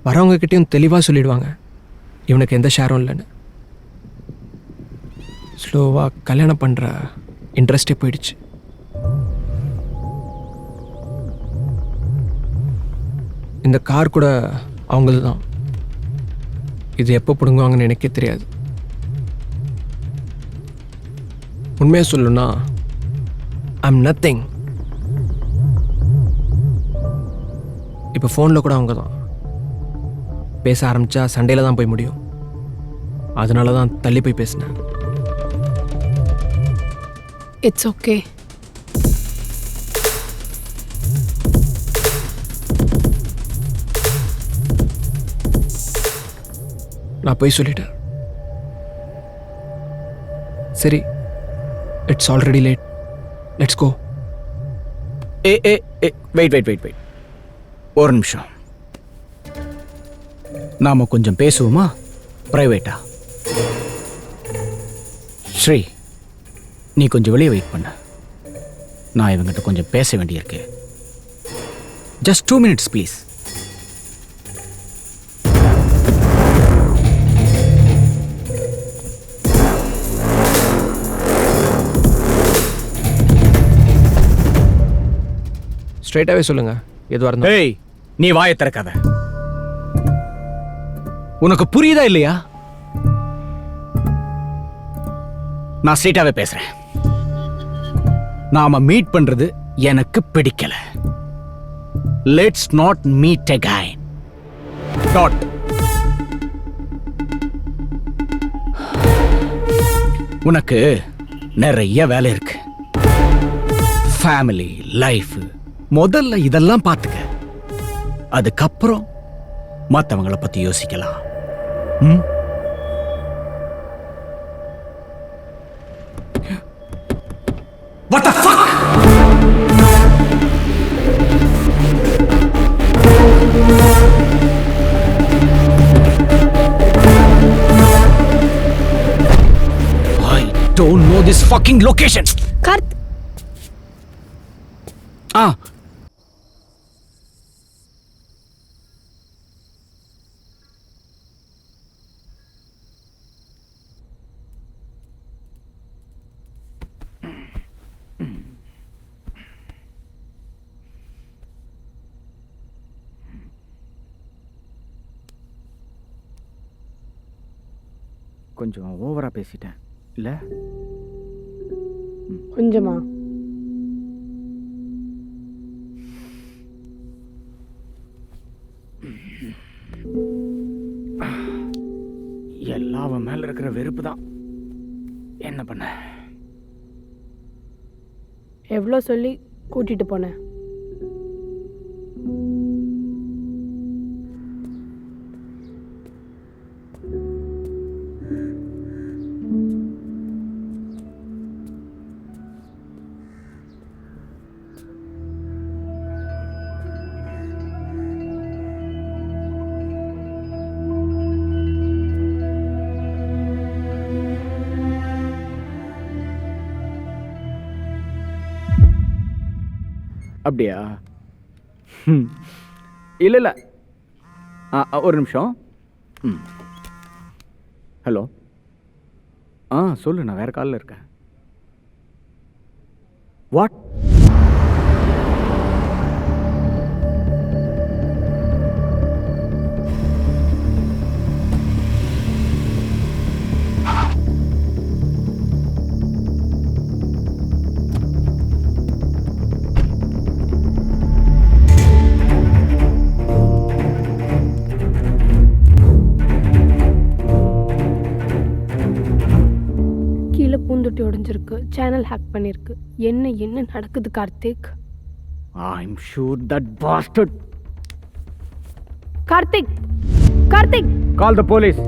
வரவங்கக்கிட்டேயும் தெளிவாக சொல்லிடுவாங்க இவனுக்கு எந்த ஷேரும் இல்லைன்னு. ஸ்லோவாக கல்யாணம் பண்ணுற இன்ட்ரெஸ்டே போயிடுச்சு. இந்த கார் கூட அவங்களது தான். இது எப்போ பிடுங்குவாங்கன்னு எனக்கே தெரியாது. உண்மையாக சொல்லணும்னா ஐம் நத்திங். இப்போ ஃபோனில் கூட அவங்க தான். பேச ஆரம்பித்தா சண்டையில் தான் போய் முடியும். அதனால தான் தள்ளி போய் பேசினேன்.
It's okay.
நான் போய் சொல்லிட்டேன். சரி, it's already late, let's go.
Wait. ஒரு நிமிஷம். நாம கொஞ்சம் பேசுவோமா பிரைவேட்டா? ஸ்ரீ, நீ கொஞ்சம் வெளியே வெயிட் பண்ண. நான் இவங்கிட்ட கொஞ்சம் பேச வேண்டியிருக்கு. Just 2 minutes please.
ஸ்ட்ரைட்டாகவே சொல்லுங்கள் எதுவாக இருந்தால்.
ஏய், நீ வாயை திறக்காத. உனக்கு புரியுதா இல்லையா? நான் ஸ்ட்ரைட்டாவே பேசுறேன். நாம மீட் பண்றது எனக்கு பிடிக்கல. Let's not meet again. Dot. உனக்கு நிறைய வேலை இருக்கு. ஃபேமிலி, லைஃப், முதல்ல இதெல்லாம் பார்த்துக்க. அதுக்கப்புறம் மற்றவங்களை பத்தி யோசிக்கலாம். ம்? What the fuck? I don't know this fucking location.
கார்த்,
கொஞ்சம் ஓவரா பேசிட்டேன் இல்ல?
கொஞ்சமா?
எல்லாம் அவன் மேல இருக்கிற வெறுப்பு தான். என்ன பண்ண?
எவ்வளோ சொல்லி கூட்டிட்டு போனேன்.
அப்படியா? இல்ல இல்ல, ஒரு நிமிஷம். ஹலோ. சொல்லு, நான் வேற காலில் இருக்கேன். வாட்?
பூந்துட்டி உடைஞ்சிருக்கு, சேனல் ஹேக் பண்ணிருக்கு. என்ன நடக்குது Karthik?
I'm sure that bastard.
Karthik!
Call the police.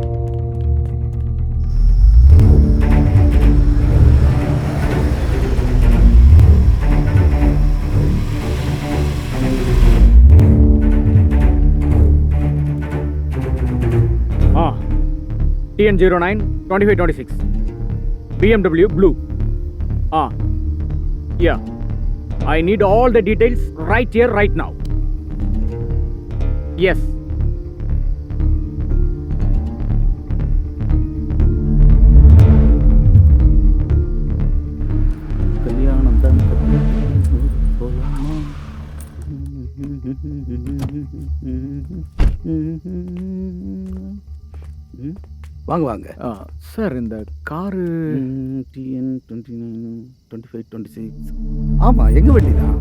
TN09 2526 BMW blue. Yeah. I need all the details right here, right now. Yes. கல்யாணம் தான்
வாங்க வாங்க.
சார் இந்த காரு
டிஎன் 29 25 26. ஆமாம், எங்கள் வண்டி தான்.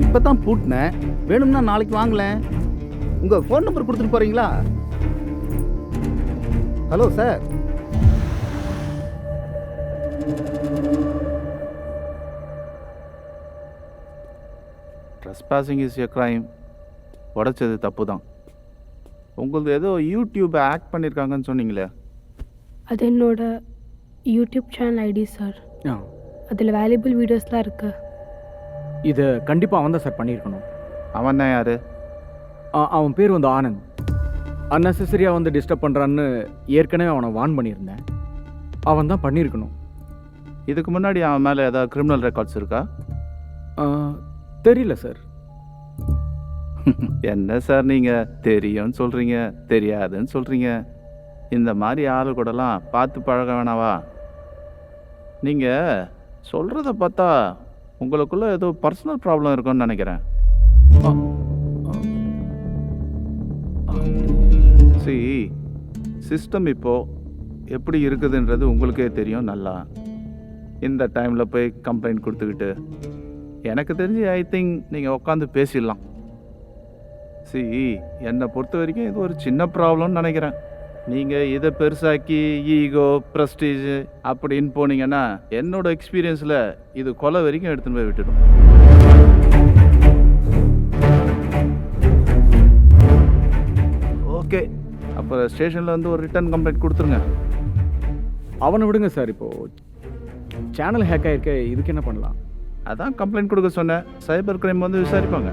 இப்போ தான் பூட்டினேன். வேணும்னா நாளைக்கு வாங்கலேன். உங்கள் ஃபோன் நம்பர் கொடுத்துட்டு போகிறீங்களா? Hello sir.
Trespassing is a crime. உடைச்சது தப்பு தான். உங்களது ஏதோ யூடியூப் ஆக்ட் பண்ணியிருக்காங்கன்னு சொன்னீங்களே.
அது என்னோட யூடியூப் சேனல் ஐடி சார். அதில் வேல்யூபிள் வீடியோஸ்லாம் இருக்கு.
இதை கண்டிப்பாக அவன் தான் சார் பண்ணியிருக்கணும்.
அவன் தான் யாரு?
அவன் பேர் வந்து ஆனந்த். அன்னெசரியாக வந்து டிஸ்டர்ப் பண்ணுறான்னு ஏற்கனவே அவனை வார்ன் பண்ணியிருந்தேன். அவன் தான் பண்ணியிருக்கணும்.
இதுக்கு முன்னாடி அவன் மேலே ஏதாவது கிரிமினல் ரெக்கார்ட்ஸ் இருக்கா?
தெரியல சார்.
என்ன சார் நீங்கள் தெரியும்னு சொல்கிறீங்க, தெரியாதுன்னு சொல்கிறீங்க. இந்த மாதிரி ஆளு கூடலாம் பார்த்து பழக வேணாவா? நீங்கள் சொல்கிறத பார்த்தா உங்களுக்குள்ளே ஏதோ பர்சனல் ப்ராப்ளம் இருக்குன்னு நினைக்கிறேன். சிஸ்டம் இப்போது எப்படி இருக்குதுன்றது உங்களுக்கே தெரியும் நல்லா. இந்த டைமில் போய் கம்ப்ளைண்ட் கொடுத்துக்கிட்டு எனக்கு தெரிஞ்சு ஐ திங்க் நீங்கள் உட்காந்து பேசிடலாம். என்னை பொறுத்த வரைக்கும் இது ஒரு சின்ன ப்ராப்ளம்னு நினைக்கிறேன். நீங்கள் இதை பெருசாக்கி ஈகோ ப்ரெஸ்டீஜ் அப்படின்னு போனீங்கன்னா என்னோட எக்ஸ்பீரியன்ஸில் இது கொலை வரைக்கும் எடுத்துன்னு போய் விட்டுடும். ஓகே, அப்போ ஸ்டேஷனில் வந்து ஒரு ரிட்டர்ன் கம்ப்ளைண்ட் கொடுத்துருங்க.
அவனை விடுங்க சார். இப்போது சேனல் ஹேக் ஆகிருக்க, இதுக்கு என்ன பண்ணலாம்?
அதான் கம்ப்ளைண்ட் கொடுக்க சொன்னேன். சைபர் கிரைம் வந்து விசாரிப்பாங்க.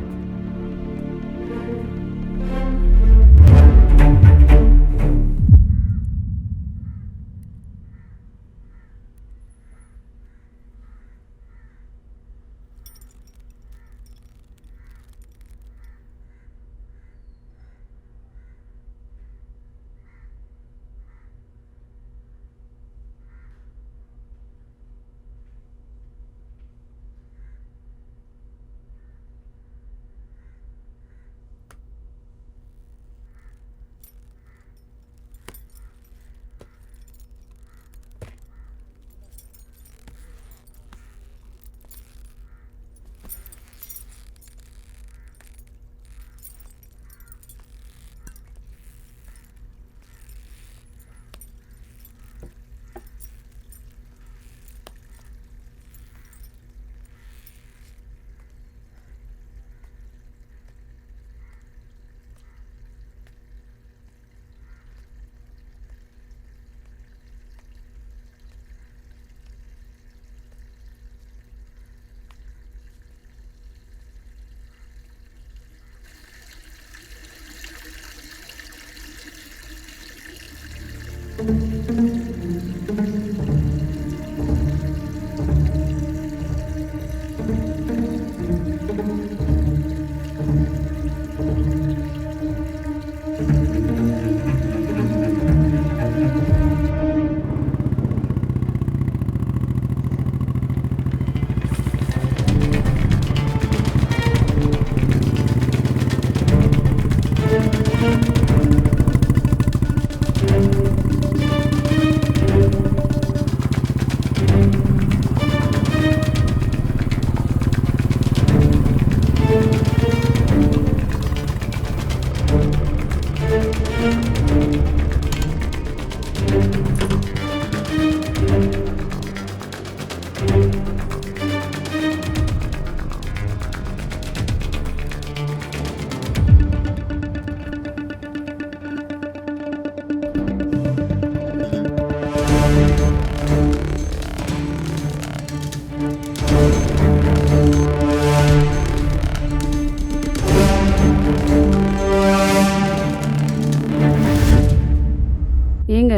ஏங்க,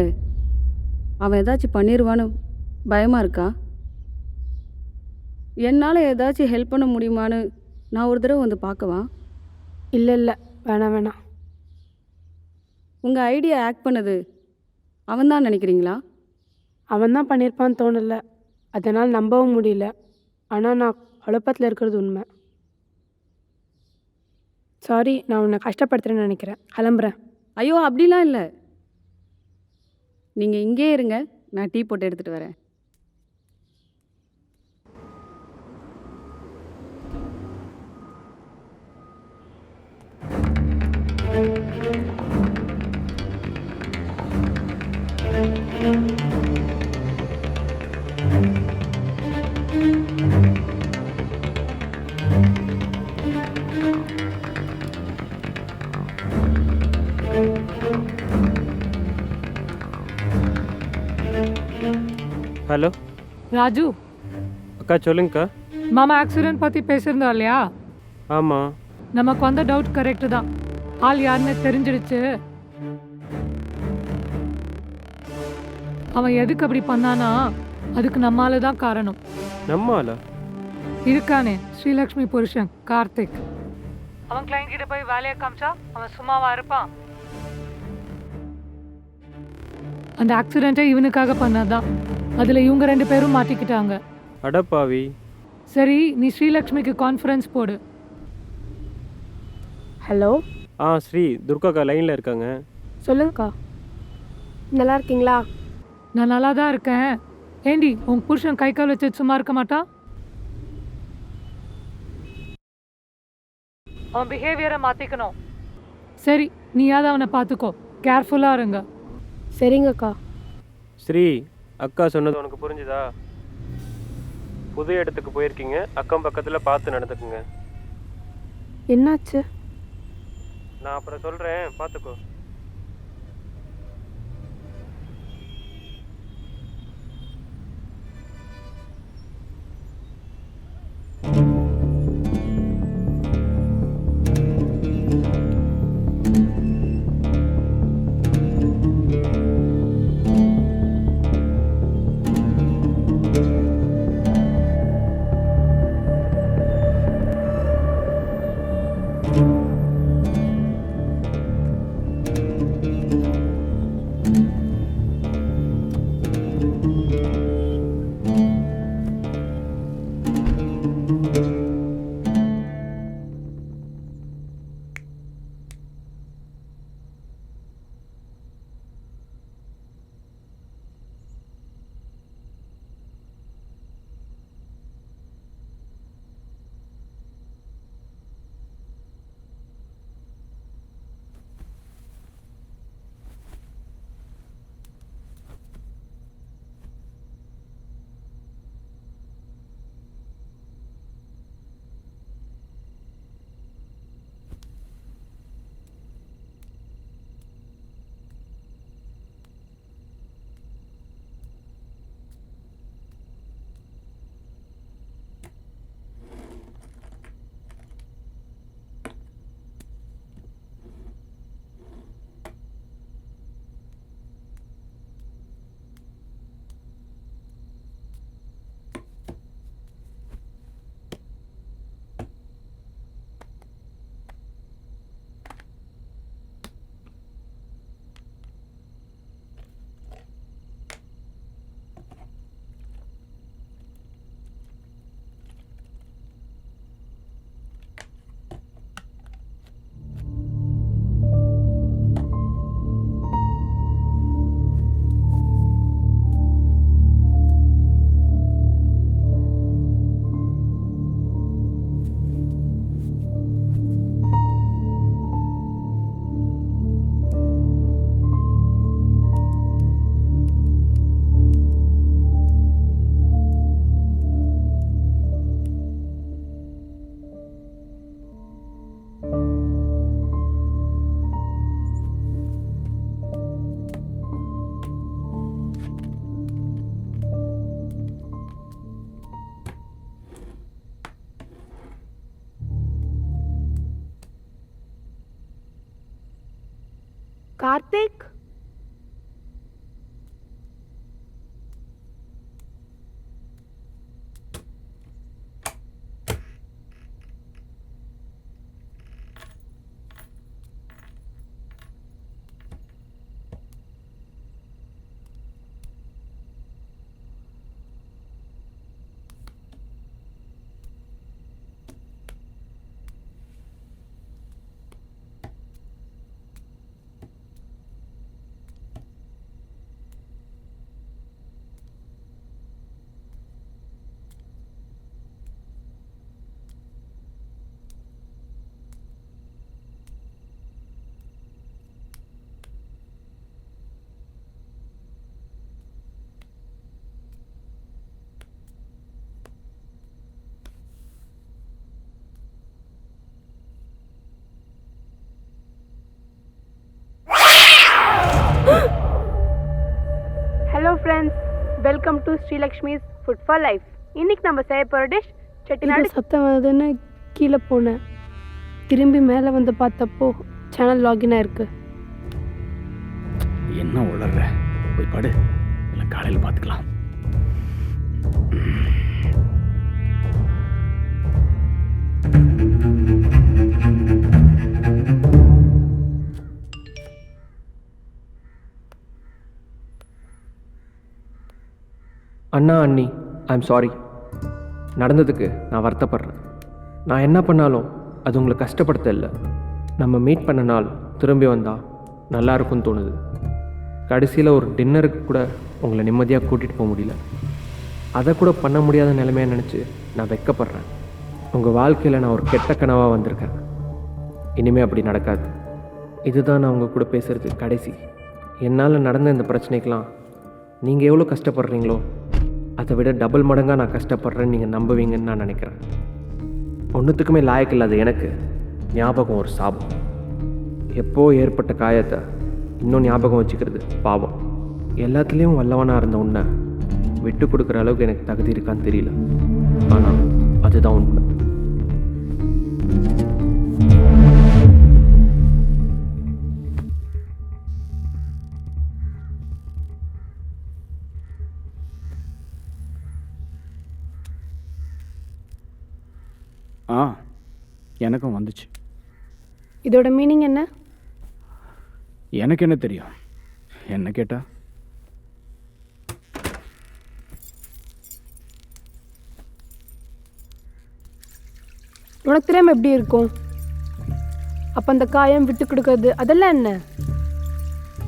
அவன் ஏதாச்சும் பண்ணிடுவான்னு பயமாக இருக்கா? என்னால் ஏதாச்சும் ஹெல்ப் பண்ண முடியுமான்னு நான் ஒரு தடவை வந்து பார்க்கவா?
இல்லை இல்லை, வேணாம் வேணாம்.
உங்கள் ஐடியா ஆக்ட் பண்ணது அவன் தான் நினைக்கிறீங்களா?
அவன் தான் பண்ணியிருப்பான்னு தோணல, அதனால் நம்பவும் முடியல. ஆனால் நான் குழப்பத்தில் இருக்கிறது உண்மை. சாரி, நான் உன்னை கஷ்டப்படுத்துறேன்னு நினைக்கிறேன். கிளம்புறேன்.
ஐயோ அப்படிலாம் இல்லை, நீங்கள் இங்கே இருங்க, நான் டீ போட்டு எடுத்துகிட்டு வரேன்.
ஹலோ
ராஜு,
அக்கா சொல்லுங்கக்கா.
மாமா ஆக்சிடென்ட் பற்றி பேசியிருந்தோம் இல்லையா?
ஆமாம்.
நமக்கு வந்த டவுட் கரெக்டு தான். ஆள் யாருன்னு தெரிஞ்சிடுச்சு. அவன் எதுக்கு அப்படி பண்ணானா அதுக்கு நம்மால தான் காரணம்.
நம்மளா?
இருக்கானே ஸ்ரீலக்ஷ்மி புருஷன் கார்த்திக். அவன் கிளைண்ட் கிட்ட போய் வேலையை காமிச்சா அவன் சும்மாவா இருப்பான்? அந்த ஆக்சிடென்ட்டை இவனுக்காக பண்ணாதான். அதில் இவங்க 2 பேரும் மாட்டிக்கிட்டாங்க.
அடப்பாவி.
சரி, நீ ஸ்ரீலக்ஷ்மிக்கு கான்ஃபரன்ஸ் போடு.
ஹலோ.
ஸ்ரீ, துர்காக்கா லைனில் இருக்காங்க.
சொல்லுங்கக்கா. நல்லா இருக்கீங்களா?
நான் நல்லா தான் இருக்கேன். ஏண்டி, உன் புருஷன் கை கால் வச்சு சும்மா இருக்க மாட்டான்? அவன் பிஹேவியரை மாற்றிக்கணும். சரி, நீயாவது அவனை பார்த்துக்கோ. கேர்ஃபுல்லாக இருங்க.
சரிங்கக்கா.
ஸ்ரீ, அக்கா சொன்னது உனக்கு புரிஞ்சுதா? புது இடத்துக்கு போயிருக்கீங்க, அக்கம் பக்கத்தில் பார்த்து நடந்துக்குங்க.
என்னாச்சு?
நான் அப்புறம் சொல்கிறேன், பார்த்துக்கோ.
Karthik. Welcome to Srilakshmi's food for life. இன்னைக்கு நம்ம செய்ய போகிற டிஷ் செட்டிநாடு. சத்தம் வருதுன்னு கீழே போனேன். திரும்பி மேலே வந்து பார்த்தப்போ சேனல் லாகின் ஆயிருக்கு.
என்ன உளர்ற? போய் படு, இல்லை காலையில் பார்த்துக்கலாம்.
அண்ணா அண்ணி, ஐம் சாரி. நடந்ததுக்கு நான் வருத்தப்படுறேன். நான் என்ன பண்ணாலும் அது உங்களை கஷ்டப்படுத்த இல்லை. நம்ம மீட் பண்ண நாள் திரும்பி வந்தால் நல்லா இருக்கும்னு தோணுது. கடைசியில் ஒரு டின்னருக்கு கூட உங்களை நிம்மதியாக கூட்டிகிட்டு போக முடியல. அதை கூட பண்ண முடியாத நிலைமையை நினச்சி நான் வெட்கப்படுறேன். உங்கள் வாழ்க்கையில் நான் ஒரு கெட்ட கனவாக வந்திருக்கேன். இனிமேல் அப்படி நடக்காது. இதுதான் நான் உங்கள் கூட பேசுகிறது கடைசி. என்னால் நடந்த இந்த பிரச்சனைக்கெலாம் நீங்கள் எவ்வளோ கஷ்டப்படுறீங்களோ அதை விட டபுள் மடங்காக நான் கஷ்டப்படுறேன்னு நீங்கள் நம்புவீங்கன்னு நான் நினைக்கிறேன். ஒன்றுத்துக்குமே லாயக்கு இல்லாத எனக்கு ஞாபகம் ஒரு சாபம். எப்போ ஏற்பட்ட காயத்தை இன்னும் ஞாபகம் வச்சுக்கிறது பாவம். எல்லாத்துலேயும் வல்லவனாக இருந்த உன்னை விட்டு கொடுக்குற அளவுக்கு எனக்கு தகுதி இருக்கான்னு தெரியல. ஆனால் அதுதான் உண்மை.
எனக்கும் வந்துச்சு.
இதோட மீனிங் என்ன?
எனக்கு என்ன தெரியும்? என்ன கேட்டா?
உனக்கு தெரியாம எப்படி இருக்கும்? அப்ப அந்த காயம் விட்டு கொடுக்கறது அதெல்லாம் என்ன?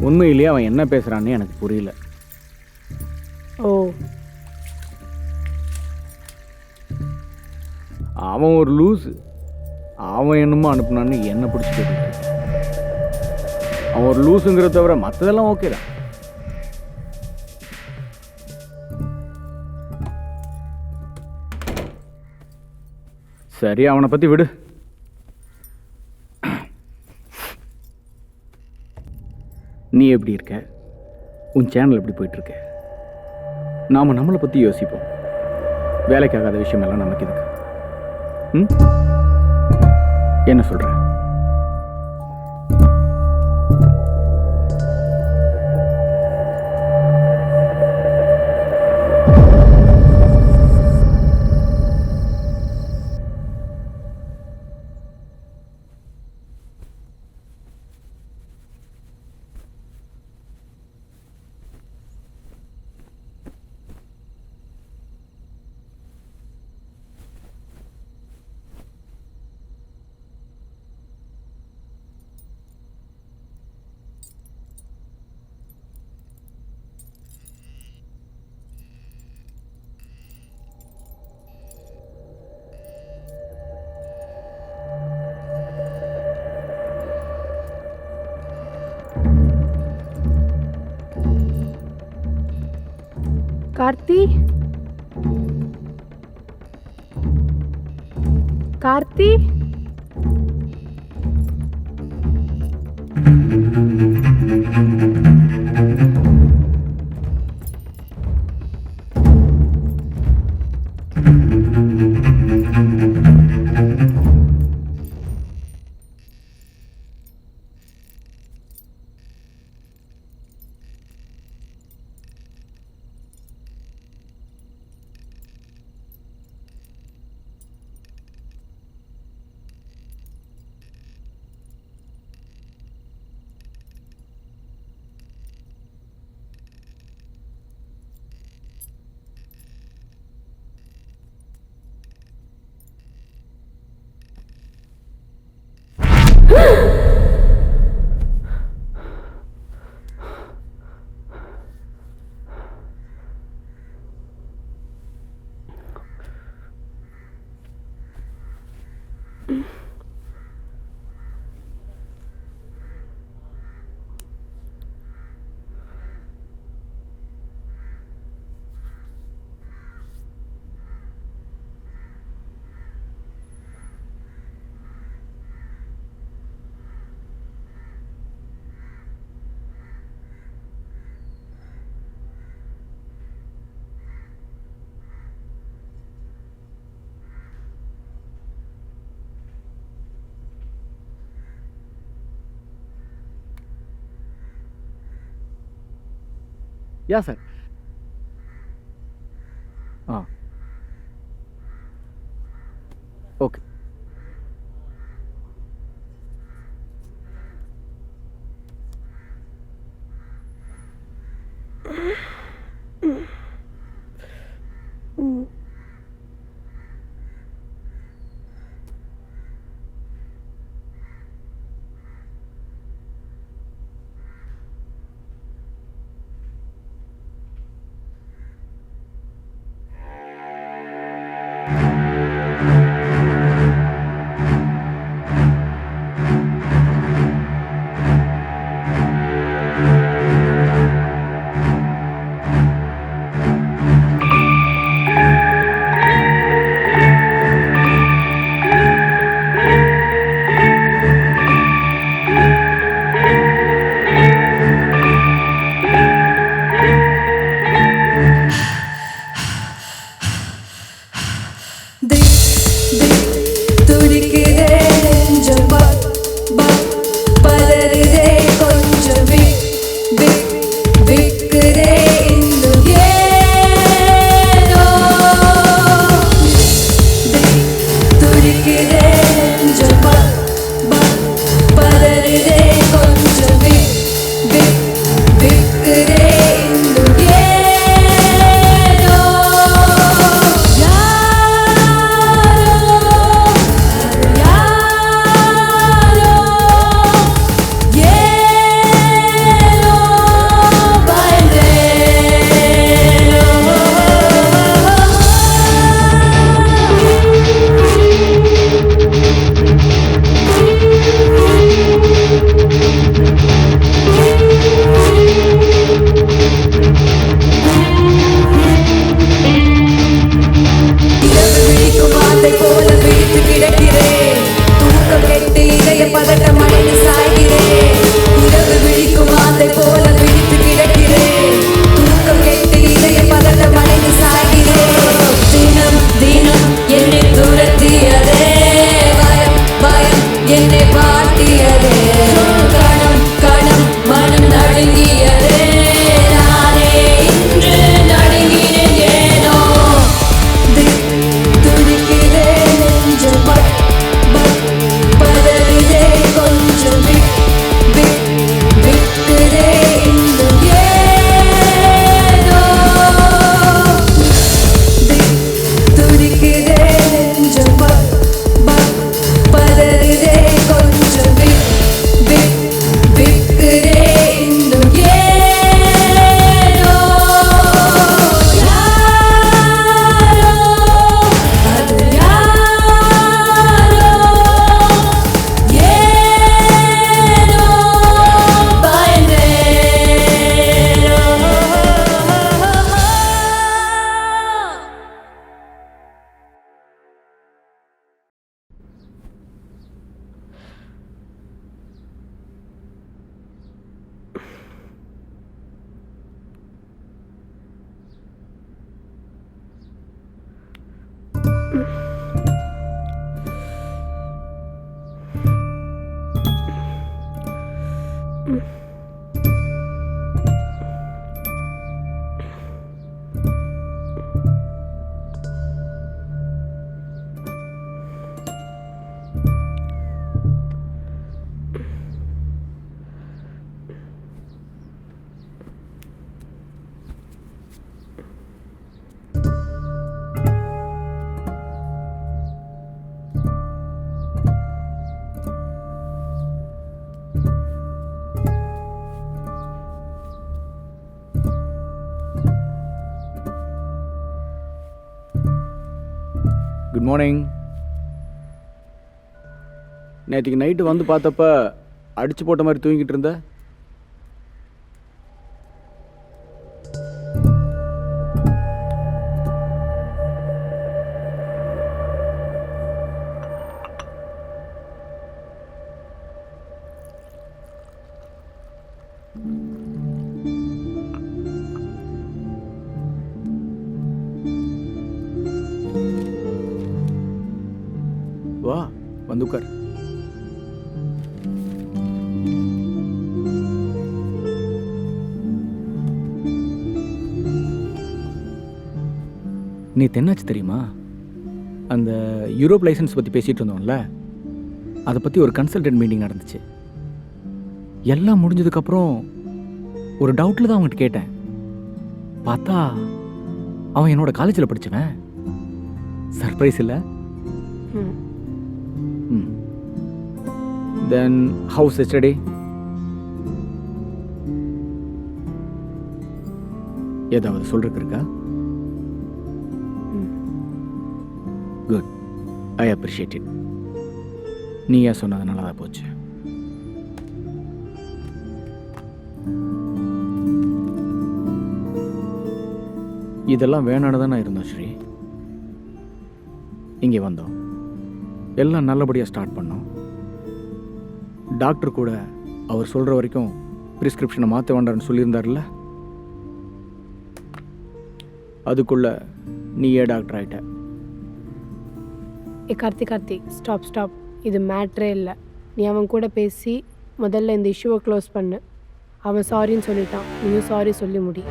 உண்மையிலேயே அவன் என்ன பேசுறான்னு எனக்கு புரியல.
ஓ,
அவன் ஒரு லூஸு. அவன் என்னமோ அனுப்புனான்னு என்ன பிடிச்சி கேட்டுட்டு இருக்கான். அவன் ஒரு லூஸுங்கிறத தவிர மற்றதெல்லாம் ஓகே தான். சரி, அவனை பற்றி விடு. நீ எப்படி இருக்க? உன் சேனல் எப்படி போயிட்டுருக்க? நாம் நம்மளை பற்றி யோசிப்போம். வேலைக்காகாத விஷயமெல்லாம் நமக்கு இதுக்கு. என்ன சொல்ற?
கார்த்தி, கார்த்தி,
யா சார். ஆ ஓகே.
Good morning. நேற்றுக்கு நைட்டு வந்து பார்த்தப்ப அடிச்சு போட்ட மாதிரி தூங்கிட்டு இருந்த. வா வந்து உட்கார். நீ தென்னாச்சு தெரியுமா? அந்த யூரோப் லைசன்ஸ் பற்றி பேசிகிட்டு இருந்தோம்ல, அதை பற்றி ஒரு கன்சல்டன்ட் மீட்டிங் நடந்துச்சு. எல்லாம் முடிஞ்சதுக்கப்புறம் ஒரு டவுட்டில் தான் அவங்ககிட்ட கேட்டேன். பார்த்தா அவன் என்னோட காலேஜில் படித்தவன். சர்ப்ரைஸ் இல்லை? தென் ஹவுஸ் எஸ்டர்டே? ஏதாவது சொல்றதுக்கு இருக்கா? Good, I appreciate it. நீ ஏன் சொன்னது நல்லதா போச்சு. இதெல்லாம் வேணான்னு தான் நான் இருந்தோம் ஸ்ரீ. இங்கே வந்தோம், எல்லாம் நல்லபடியாக ஸ்டார்ட் பண்ணோம். டாக்டர் கூட அவர் சொல்கிற வரைக்கும் ப்ரிஸ்கிரிப்ஷனை மாற்ற வேண்டாம்னு சொல்லியிருந்தார்ல, அதுக்குள்ள நீயே டாக்டர் ஆகிட்ட.
கார்த்திக் ஸ்டாப். இது மேட்ரே இல்லை. நீ அவன் கூட பேசி முதல்ல இந்த இஷ்யூவை க்ளோஸ் பண்ணு. அவன் சாரின்னு சொல்லிட்டான், நீயும் சாரி சொல்லி முடி.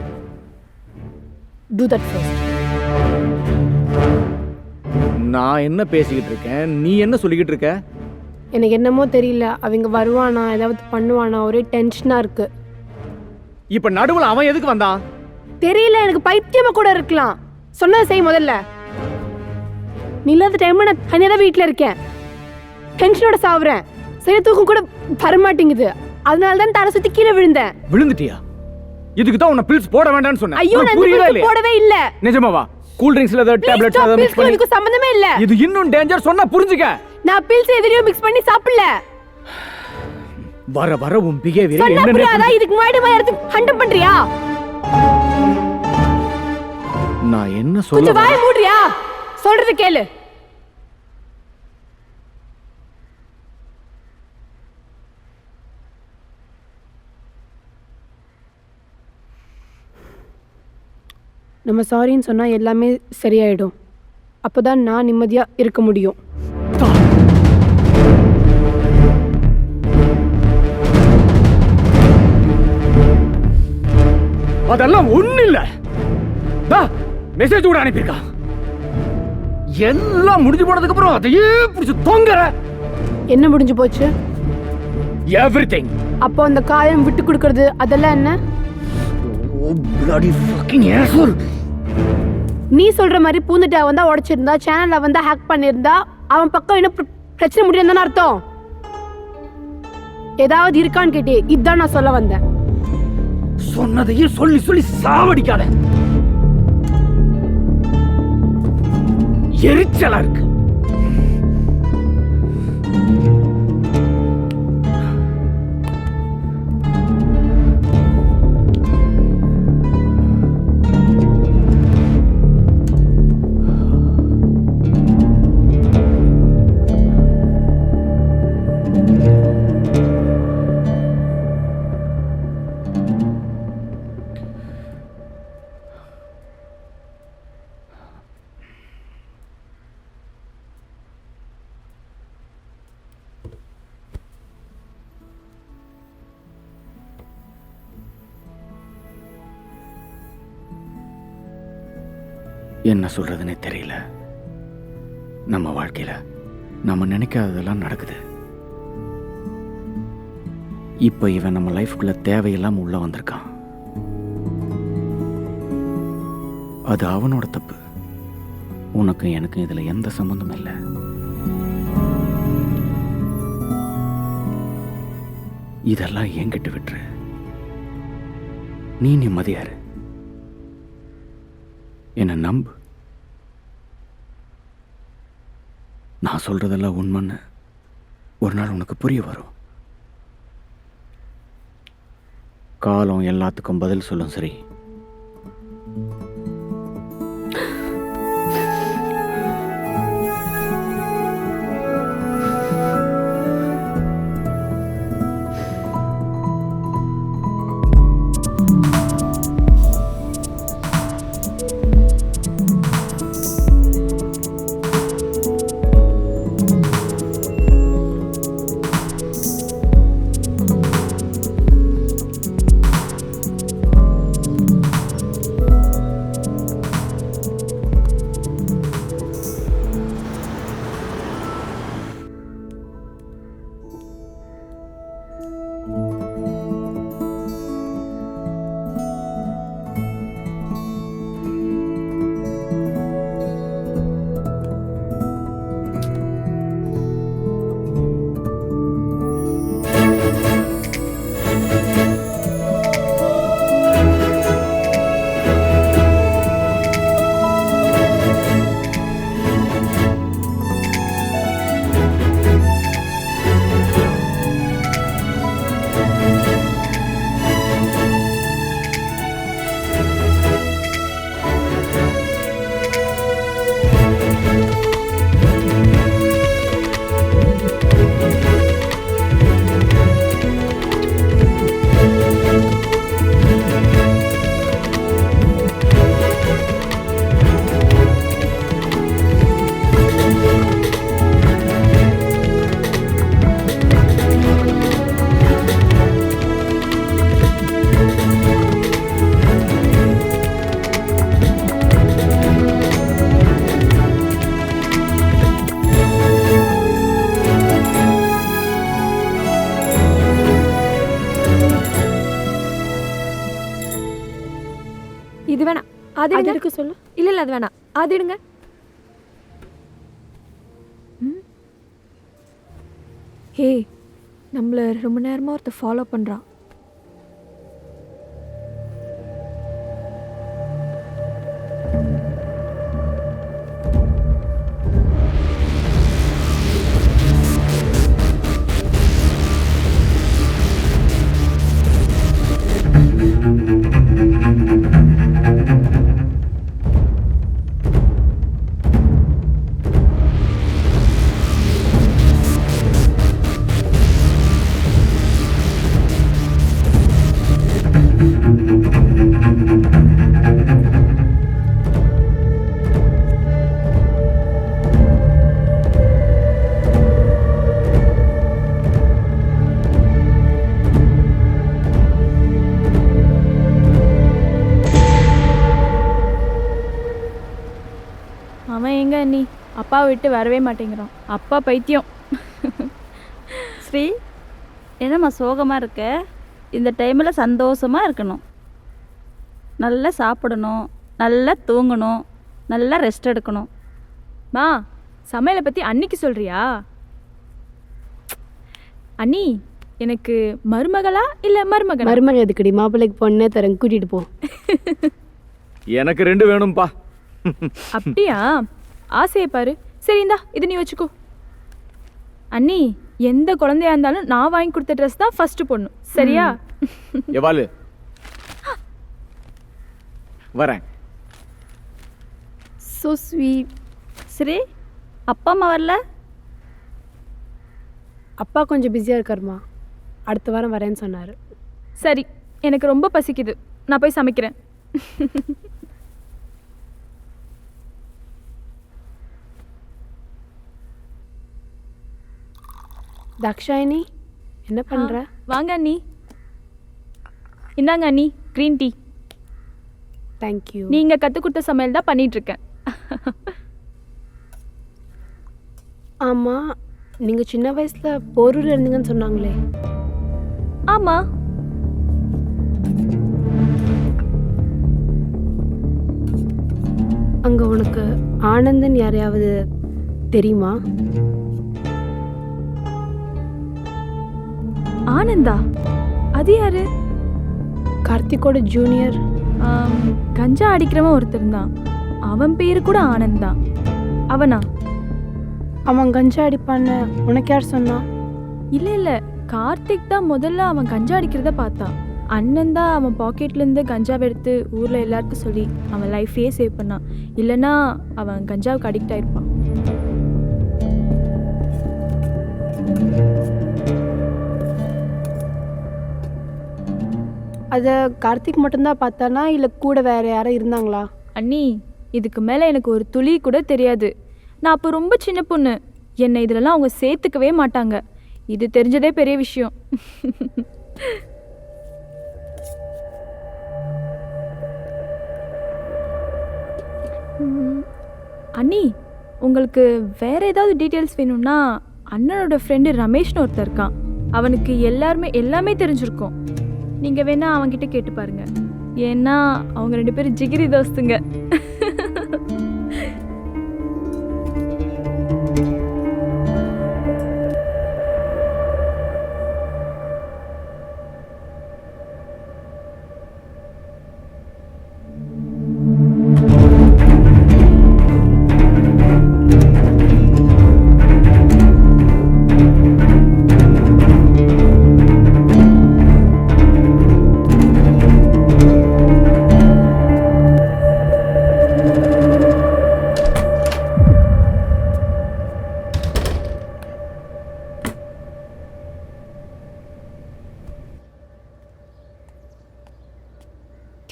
Do that first.
நான் என்ன பேசிக்கிட்டு இருக்கேன், நீ என்ன சொல்லிக்கிட்டு இருக்க?
எனக்கு என்னமோ தெரியல, அவங்க வருவானா ஏதாவது பண்ணுவானா, ஒரே டென்ஷனாக இருக்கு.
இப்போ நடுவில் அவன் எதுக்கு வந்தான்
தெரியல, எனக்கு பைத்தியமாக கூட இருக்கலாம். சொன்னதை செய் முதல்ல. நீ இல்லாத டைம்ல நான் தனியாக தான் வீட்டில் இருக்கேன், டென்ஷனோட சாவுறேன். சரி, தூக்கம் கூட வரமாட்டேங்குது. அதனால தான் தலை சுற்றி கீழே விழுந்தேன்.
விழுந்துட்டியா? இதுக்கு தான் உன்னை பில்ஸ் போட வேண்டாம்னு சொன்னேன்.
ஐயோ, நான் போடவே இல்ல.
நிஜமாவா? கூல் ட்ரிங்க்ஸ்ல ஏதாவது டேப்லெட்ஸ் ஏதாவது மிக்ஸ் பண்ணி?
இதுக்கு சம்பந்தமே இல்ல.
இது இன்னும் டேஞ்சர், சொன்னா புரிஞ்சுக்க.
நான் பில்ஸ் எதிரியும் மிக்ஸ் பண்ணி சாப்பிடல.
வர உன் பிஹேவியர் என்னன்னு
புரியாதா? இதுக்கு முன்னாடி மாதிரி ஹண்டம் பண்றியா?
நான் என்ன சொல்ல?
கொஞ்சம் வாய் மூடுறியா? சொல்றது கேளு. நம்ம சாரின்னு சொன்னா எல்லாமே சரியாயிடும். அப்போதான் நான் நிம்மதியா இருக்க முடியும்.
அதெல்லாம் ஒண்ணு இல்ல. மெசேஜ் கூட அனுப்பியிருக்கான். எல்லாம் முடிஞ்சு போனதுக்கு அப்புறம் அதையே பிடிச்சு தொங்குற.
என்ன முடிஞ்சு போச்சு?
எவ்ரிதிங்.
அப்போ அந்த காயம் விட்டு கொடுக்கறது அதெல்லாம் என்ன?
bloody fucking asshole.
நீ சொல்ற மாதிரி பூந்துட்டு அவன் தான் உடைச்சிருந்தா, சேனல் அவன் தான் ஹேக் பண்ணியிருந்தா, அவன் பக்கம் என்ன பிரச்சனை முடியும் அர்த்தம். ஏதாவது இருக்கான்னு கேட்டே, இதுதான் நான் சொல்ல வந்தேன்.
சொன்னதையே சொல்லி சொல்லி சாவடிக்காத. எரிச்சலா இருக்கு. என்ன சொல்றதுன்னே தெரியல. நம்ம வாழ்க்கையில நம்ம நினைக்காததெல்லாம் நடக்குது. இப்ப இவன் நம்ம லைஃப்குள்ள தேவையில்லாம உள்ள வந்திருக்கான். அது அவனோட தப்பு. உனக்கும் எனக்கும் இதுல எந்த சம்பந்தமும் இல்லை. இதெல்லாம் என்கிட்ட விட்டுரு. நீ நிம்மதியாரு. என்ன நம்பு. நான் சொல்றதெல்லாம் உண்மைன்னு ஒரு நாள் உனக்கு புரிய வரும். காலம் எல்லாத்துக்கும் பதில் சொல்லும். சரி,
இது வேணாம். அது
அது
எடுங்க.
இருக்கு சொல்லு.
இல்ல இல்ல அது வேணாம். அது எடுங்க. ஹே, நம்மள ரொம்ப நேரமா ஒருத்தர் ஃபாலோ பண்றான்.
அவன் எங்க அண்ணி அப்பாவை விட்டு வரவே மாட்டேங்கிறான். அப்பா பைத்தியம். ஸ்ரீ, என்னம்மா சோகமாக இருக்க? இந்த டைமில் சந்தோஷமாக இருக்கணும். நல்லா சாப்பிடணும், நல்லா தூங்கணும், நல்லா ரெஸ்ட் எடுக்கணும்.
மா, சமையலை பத்தி அன்னிக்கு சொல்றியா? அண்ணி, எனக்கு மருமகளா இல்ல மருமகனா?
மருமக எதுக்குடி? மாப்பிள்ளைக்கு பொண்ணே தரேன், கூட்டிட்டு போ.
எனக்கு 2 வேணும்பா.
அப்படியா? ஆசையை பாரு. சரி இந்தா, இது நீ வச்சுக்கோ. அண்ணி, எந்த குழந்தையா இருந்தாலும் நான் வாங்கி கொடுத்த ட்ரெஸ் தான் ஃபர்ஸ்ட் பொண்ணு, சரியா?
எவாலு வரேன்.
So sweet.
ஸ்ரீ, அப்பா அம்மா வரல?
அப்பா கொஞ்சம் பிஸியாக இருக்காருமா, அடுத்த வாரம் வரேன்னு சொன்னார்.
சரி, எனக்கு ரொம்ப பசிக்குது, நான் போய் சமைக்கிறேன்.
தாக்ஷாயினி, என்ன பண்ணுற?
வாங்க அண்ணி. இந்தாங்க அண்ணி, க்ரீன் டீ.
தேங்க்யூ.
நீங்க கற்றுக் கொடுத்த சமையல் தான் பண்ணிட்டு இருக்கேன்.
ஆமாம், நீங்கள் சின்ன வயசில் போரூரில் இருந்தீங்கன்னு சொன்னாங்களே.
ஆமா,
அங்கே உனக்கு ஆனந்தன் யாரையாவது தெரியுமா?
ஆனந்தா? அது யாரு?
கார்த்திக்கோட ஜூனியர்.
கஞ்சா அடிக்கிறவன் ஒருத்தர் தான், அவன் பேரு கூட ஆனந்த் தான். அவனா?
அவன் கஞ்சா அடிப்பான்னு உனக்கு யார் சொன்னா?
இல்லை இல்லை, கார்த்திக் தான் முதல்ல அவன் கஞ்சா அடிக்கிறத பார்த்தான். அண்ணன் தான் அவன் பாக்கெட்லேருந்து கஞ்சாவை எடுத்து ஊரில் எல்லாருக்கும் சொல்லி அவன் லைஃபையே சேவ் பண்ணான். இல்லைன்னா அவன் கஞ்சாவுக்கு அடிக்ட் ஆயிருப்பான்.
அதை கார்த்திக் மட்டும்தான் பார்த்தானா, இல்லை கூட வேற யாரும் இருந்தாங்களா?
அண்ணி, இதுக்கு மேலே எனக்கு ஒரு துளி கூட தெரியாது. நான் அப்போ ரொம்ப சின்ன பொண்ணு, என்னை இதிலெல்லாம் அவங்க சேர்த்துக்கவே மாட்டாங்க. இது தெரிஞ்சதே பெரிய விஷயம். அண்ணி, உங்களுக்கு வேற ஏதாவது டீட்டெயில்ஸ் வேணும்னா அண்ணனோட ஃப்ரெண்டு ரமேஷ்னு ஒருத்தர் இருக்கான். அவனுக்கு எல்லாமே தெரிஞ்சிருக்கும். நீங்கள் வேணா அவன்கிட்ட கேட்டு பாருங்க. ஏன்னா அவங்க 2 பேரும் ஜிகிரி தோஸ்துங்க.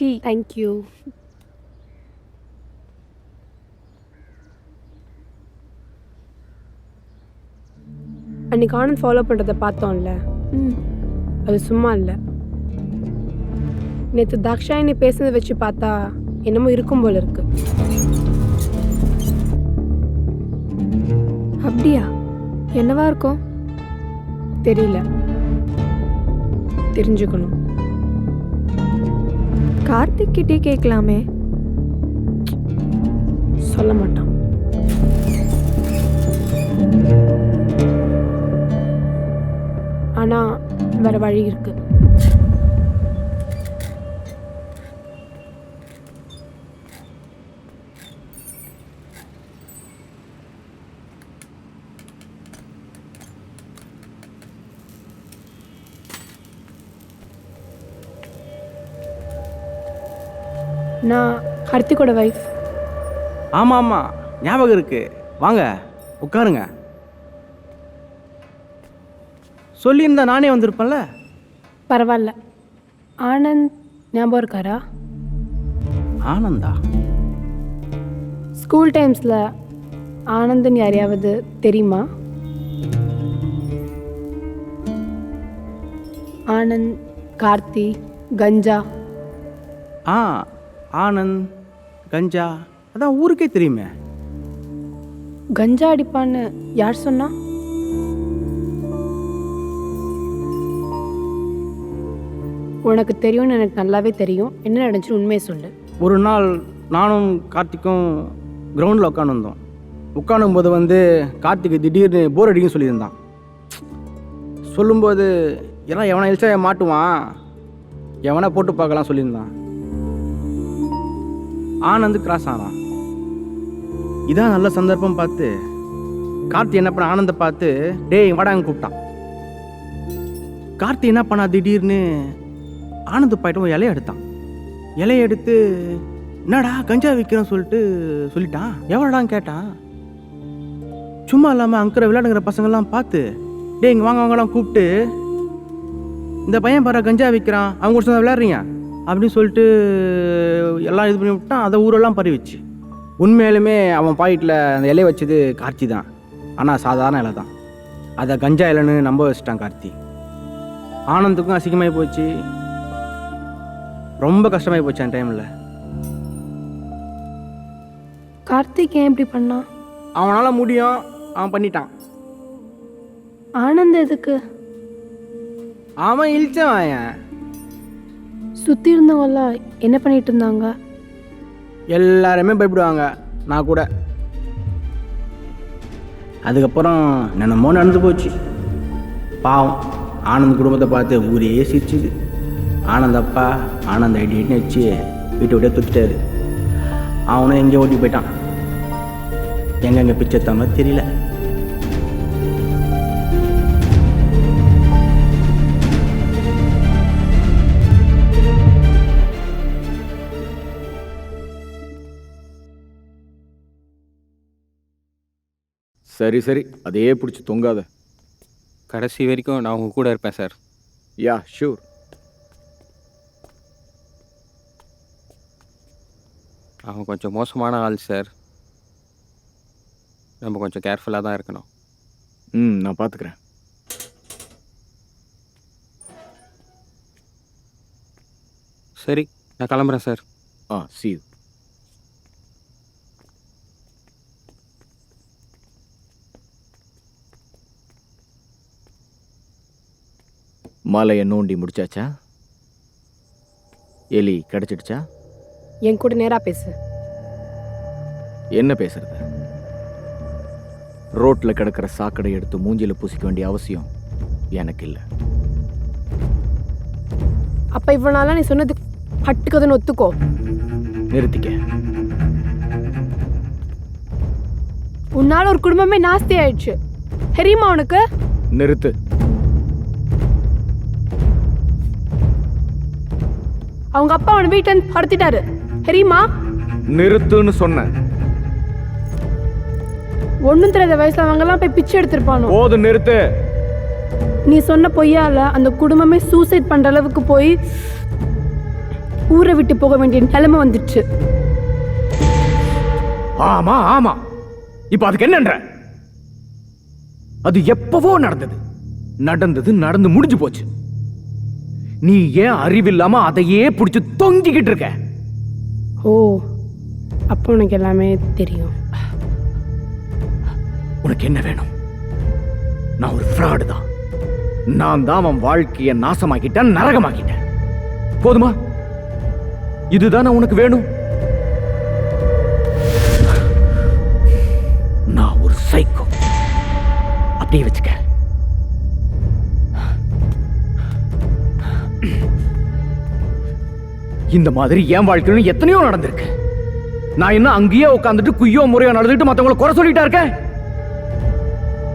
டீ.
தேங்க்யூ. அன்னைக்கு ஆனந்த் ஃபாலோ பண்ணுறதை பார்த்தோம்ல, அது சும்மா இல்லை. நேற்று தாக்ஷாயினி பேசுனதை வச்சு பார்த்தா என்னமோ இருக்கும் போல இருக்கு.
அப்படியா? என்னவா இருக்கும்?
தெரியல, தெரிஞ்சுக்கணும்.
கார்த்திக் கிட்டே கேட்கலாமே.
சொல்ல மாட்டான். ஆனால் வேற வழி இருக்கு. நான் ஹர்த்திகோட வைஃப்.
ஆமாம் ஆமாம், ஞாபகம் இருக்கு. வாங்க உட்காருங்க. சொல்லியிருந்தா நானே வந்திருப்பேன்ல.
பரவாயில்ல. ஆனந்த் ஞாபகம் இருக்காரா?
ஆனந்தா?
ஸ்கூல் டைம்ஸில் ஆனந்த்னு யாரையாவது தெரியுமா? ஆனந்த், கார்த்தி, கஞ்சா.
ஆனந்த், கஞ்சா, அதான் ஊருக்கே தெரியுமே.
கஞ்சா அடிப்பான்னு யார் சொன்னா? உனக்கு தெரியும்னு எனக்கு நல்லாவே தெரியும். என்ன நடந்துச்சுன்னு உண்மையை சொல்லு.
ஒரு நாள் நானும் கார்த்திக்கும் கிரவுண்டில் உட்காந்துருந்தோம். உட்காந்தும்போது கார்த்திக் திடீர்னு போர் அடிக்குன்னு சொல்லியிருந்தான். சொல்லும்போது எல்லாம் எவனை எழுச்சா மாட்டுவான், எவனை போட்டு பார்க்கலாம் சொல்லியிருந்தான். ஆனந்த் கிராஸ் ஆனான். இதான் நல்ல சந்தர்ப்பம் பார்த்து கார்த்தி என்ன பண்ண, ஆனந்தை பார்த்து டேய் வாடாங்க கூப்பிட்டான். கார்த்தி என்ன பண்ணா, திடீர்னு ஆனந்த் போயிட்டு இலையை எடுத்தான். இலையை எடுத்து என்னடா கஞ்சா விற்கிறேன்னு சொல்லிட்டான். எவ்வளோடான்னு கேட்டான். சும்மா இல்லாமல் அங்கிற விளையாடுங்கிற பசங்கள்லாம் பார்த்து டே இங்கே வாங்கலாம் கூப்பிட்டு, இந்த பையன் பாரு கஞ்சா விற்கிறான், அவங்க கூட சேர்ந்து விளையாடுறீங்க அப்படின்னு சொல்லிட்டு எல்லாம் இது பண்ணி விட்டான். அதை ஊரெல்லாம் பரவிச்சு. உண்மையிலுமே அவன் பாக்கெட்டில் அந்த இலையை வச்சது கார்த்தி தான். ஆனால் சாதாரண இலை தான். அதை கஞ்சா இலைன்னு நம்ப வச்சுட்டான் கார்த்தி. ஆனந்துக்கும் அசிங்கமாகி போச்சு, ரொம்ப கஷ்டமாகி போச்சு அந்த டைமில்.
கார்த்திக் ஏன் இப்படி பண்ணான்?
அவனால் முடியும், அவன் பண்ணிட்டான்.
ஆனந்த் எதுக்கு?
அவன் இழிச்சவன்.
சுற்றி இருந்தவங்கள என்ன பண்ணிட்டு இருந்தாங்க?
எல்லாருமே பயப்படுவாங்க, நான் கூட. அதுக்கப்புறம் என்னமோ நடந்து போச்சு. பாவம் ஆனந்த் குடும்பத்தை பார்த்து ஊரே சிரிச்சுது. ஆனந்த் அப்பா ஆனந்த் ஐடின்னு வச்சு வீட்டை விட்டே தூக்கிட்டாரு. அவனும் எங்கேயோ ஓட்டி போயிட்டான். எங்கெங்கே பிச்சை தம்ம தெரியல.
சரி சரி, அதே பிடிச்சி தொங்காத.
கடைசி வரைக்கும் நான் உங்கள் கூட இருப்பேன் சார்.
Yeah sure.
அவன் கொஞ்சம் மோசமான ஆள் சார். நம்ம கொஞ்சம் கேர்ஃபுல்லாக தான் இருக்கணும்.
நான் பார்த்துக்கிறேன்.
சரி, நான் கிளம்புறேன் சார்.
see you. மாலையை நோண்டி முடிச்சாச்சா? எலி கிடைச்சிடுச்சா?
என் கூட நேராக பேசு.
என்ன பேசுறது? ரோட்ல கிடக்கிற சாக்கடை எடுத்து மூஞ்சில பூசிக்க வேண்டிய அவசியம் எனக்கு இல்லை.
அப்போ இவ்வளோ நாளாக நீ சொன்னது ஹட்டுக்கதுன்னு ஒத்துக்கோ.
நிறுத்திக்க.
உன்னால ஒரு குடும்பமே நாஸ்தி ஆயிடுச்சு. தெரியுமா உனக்கு?
நிறுத்து.
அவங்க அப்பா அவனை வீட்டில் படுத்திட்டாரு. தெரியுமா?
நிறுத்துன்னு சொன்னேன்.
ஒன்றும் தெரியாத வயசுல அவங்கெல்லாம் போய் பிச்சை எடுத்திருப்பானோ.
போது, நிறுத்து.
நீ சொன்ன பொய்யால அந்த குடும்பமே சூசைட் பண்ற அளவுக்கு போய் ஊரை விட்டு போக வேண்டிய நிலைமை வந்துடுச்சு.
ஆமா ஆமா, இப்ப அதுக்கு என்னன்ற? அது எப்பவோ நடந்து முடிஞ்சு போச்சு. நீ ஏன் அறிவில்லாம அதையே பிடிச்சு தொங்கிக்கிட்டு இருக்க?
ஓ, அப்போ உனக்கு எல்லாமே தெரியும்.
உனக்கு என்ன வேணும்? நான் ஒரு ஃப்ராடு தான். நான் தான் அவன் வாழ்க்கையை நாசமாக்கிட்டேன், நரகமாக்கிட்டேன். போதுமா? இதுதானே உனக்கு வேணும்? அப்படியே வச்சுக்க. இந்த மாதிரி என் வாழ்க்கையிலும் எத்தனையோ நடந்திருக்கு. நான் இன்னும் அங்கேயே உட்காந்துட்டு குய்யோ முறையோ நடந்துட்டு மத்தவங்களை குறை சொல்லிட்டா இருக்கேன்.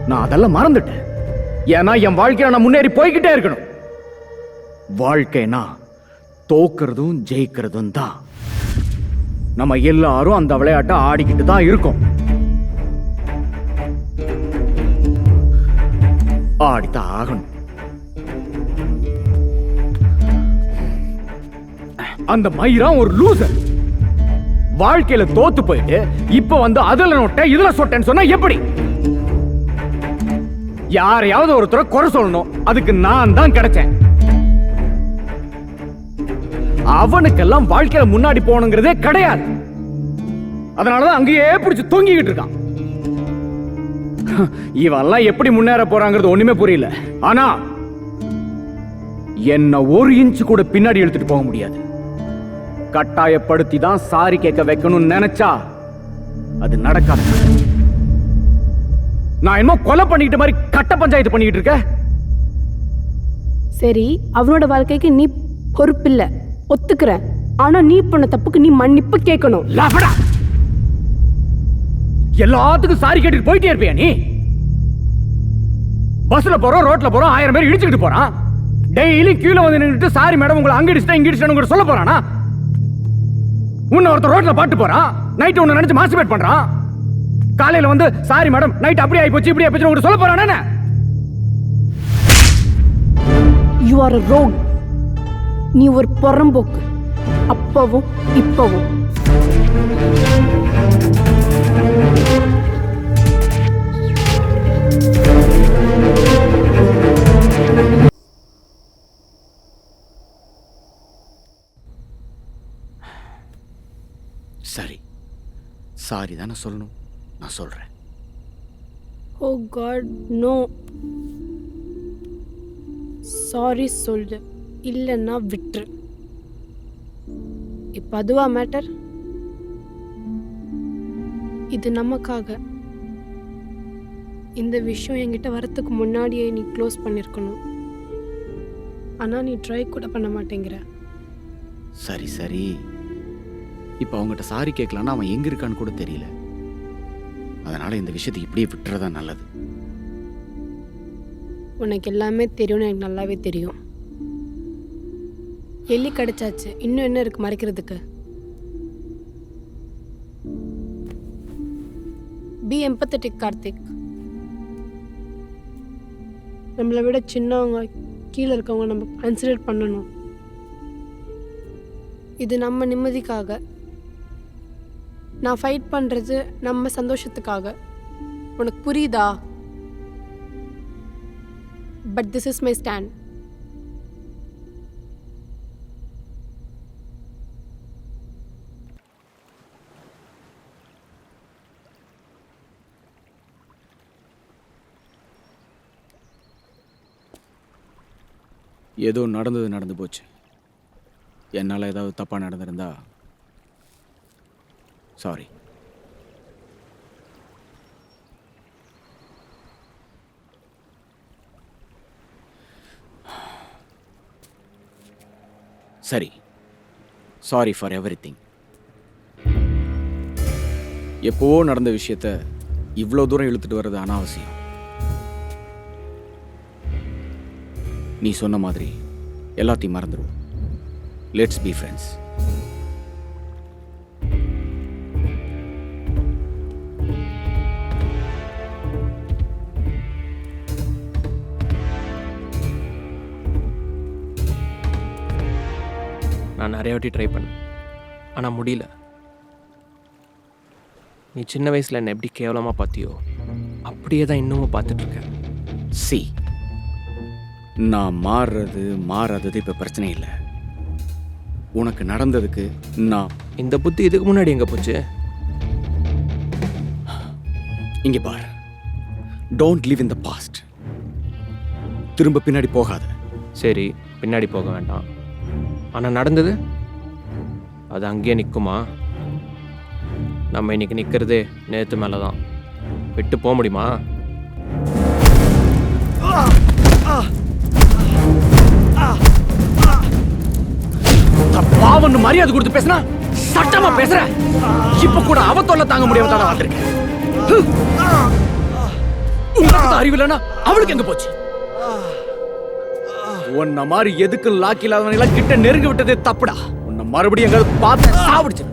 நான் அதெல்லாம் மறந்துட்டேன். ஏன்னா என் வாழ்க்கையில நான் முன்னேறி போய்கிட்டே இருக்கணும். வாழ்க்கைனா தோக்கிறதும் ஜெயிக்கிறதும் தான். நம்ம எல்லாரும் அந்த விளையாட்டை ஆடிக்கிட்டு தான் இருக்கோம். ஆடித்தான் ஆகணும். அந்த மயிரா ஒரு லூசர். வாழ்க்கையில தோத்து போயிட்டு இப்ப வந்து அதுல நோட்ட இதுல சொட்டேன்னு சொன்னா எப்படி? யாரையாவது ஒருத்தரை குறை சொல்லணும், அதுக்கு நான் தான் கிடைச்சேன். அவனுக்கெல்லாம் வாழ்க்கையில முன்னாடி போகணுங்கிறதே கிடையாது. அதனாலதான் அங்கேயே பிடிச்சு தொங்கிக்கிட்டு இருக்கான். இவெல்லாம் எப்படி முன்னேற போறாங்கிறது ஒண்ணுமே புரியல. ஆனா என்ன ஒரு இன்ச்சு கூட பின்னாடி இழுத்துட்டு போக முடியாது. கட்டாயப்படுத்தி தான் சாரி கேட்க வைக்கணும்னு நினைச்சா அது நடக்காது. நான் என்னமோ கொலை பண்ணிக்கிட்ட மாதிரி கட்ட பஞ்சாயத்து பண்ணிக்கிட்டு இருக்க.
சரி, அவனோட வாழ்க்கைக்கு நீ பொறுப்பில்லை, ஒத்துக்கிறேன். ஆனா நீ பண்ண தப்புக்கு நீ மன்னிப்பு கேட்கணும்.
லாபடா. எல்லாத்துக்கும் சாரி கேட்டுட்டு போயிட்டே இருப்பியா நீ? பஸ்ல போறோம், ரோட்ல போறோம், 1000 பேர் இடிச்சுக்கிட்டு போறான். டெய்லி கீழே வந்து நின்றுட்டு சாரி மேடம் உங்களை அங்க இடிச்சிட்டா இங்க இடிச்சிட்டா சொல்ல போறானா? உன்ன ஒருத்தர் ரோட்ல பாட்டு போறான், நைட் உன்னை நினைச்சு மாஸ்டர்பேட் பண்றான். காலையில வந்து சாரி மேடம் நைட் அப்படி ஆயி போச்சு இப்படி ஆயி போச்சு உங்களுக்கு சொல்ல போறானே?
You are a rogue. நீ ஒரு புறம்போக்கு, அப்பவும் இப்பவும்.
சரி, சாரி தானே சொல்லணும், நான் சொல்றேன்.
ஓ காட், நோ. சாரி சொல்லு, இல்லைன்னா விட்டுரு. இப்போ அதுவா மேட்டர்? இது நமக்காக. இந்த விஷயம் என்கிட்ட வரத்துக்கு முன்னாடியே நீ க்ளோஸ் பண்ணியிருக்கணும். ஆனால் நீ ட்ரை கூட பண்ண மாட்டேங்கிற.
சரி சரி, இப்போ அவங்ககிட்ட சாரி கேட்கலான்னா அவன் எங்க இருக்கான்னு கூட தெரியல. அதனால இந்த விஷயத்தை இப்படியே விட்டுறதா நல்லது.
உனக்கு எல்லாமே தெரியும்னு எனக்கு நல்லாவே தெரியும். எள்ளி கிடைச்சாச்சு, இன்னும் என்ன இருக்கு மறைக்கிறதுக்கு? Be empathetic Karthik. நம்மளை விட சின்னவங்க கீழே இருக்கவங்க நம்ம கன்சிடர் பண்ணணும். இது நம்ம நிம்மதிக்காக. நான் ஃபைட் பண்ணுறது நம்ம சந்தோஷத்துக்காக. உனக்கு புரியுதா? But this is my stand.
ஏதோ நடந்து போச்சு. என்னால் ஏதாவது தப்பாக நடந்திருந்தா சாரி. சரி, சாரி ஃபார் எவ்ரிதிங். எப்போவோ நடந்த விஷயத்த இவ்வளோ தூரம் இழுத்துட்டு வர்றது அனாவசியம். நீ சொன்ன மாதிரி எல்லாத்தையும் மறந்துடுவோம். Let's be friends.
நான் நிறைய வாட்டி ட்ரை பண்ணேன், ஆனால் முடியல. நீ சின்ன வயசில் என்னை எப்படி கேவலமாக பார்த்தியோ அப்படியே தான் இன்னமும் பார்த்துட்ருக்கேன்.
சி, நான் மாறாதது இப்போ பிரச்சனை இல்லை. உனக்கு நடந்ததுக்கு நான்
இந்த புத்தி இதுக்கு முன்னாடி எங்கே போச்சு?
இங்கே பார், don't live in the past. திரும்ப பின்னாடி போகாத.
சரி, பின்னாடி போக வேண்டாம். ஆனால் நடந்தது அது அங்கேயே நிற்குமா? நம்ம இன்னைக்கு நிற்கிறதே நேற்று மேலே தான். விட்டு போக முடியுமா?
பாவன்னு மரியாதை கொடுத்து பேசினா சட்டமா பேசுற. இப்ப கூட அவ தொல்லை தாங்க முடியாம தான் வந்திருக்கேன். உங்களுக்கு அறிவு இல்லைன்னா அவளுக்கு எங்க போச்சு? உன்ன மாதிரி எதுக்கு லாக்கி இல்லாதவனை எல்லாம் கிட்ட நெருங்கி விட்டதே தப்புடா. உன்னை மறுபடியும் எங்காவது பார்த்து சாப்பிடுச்சு.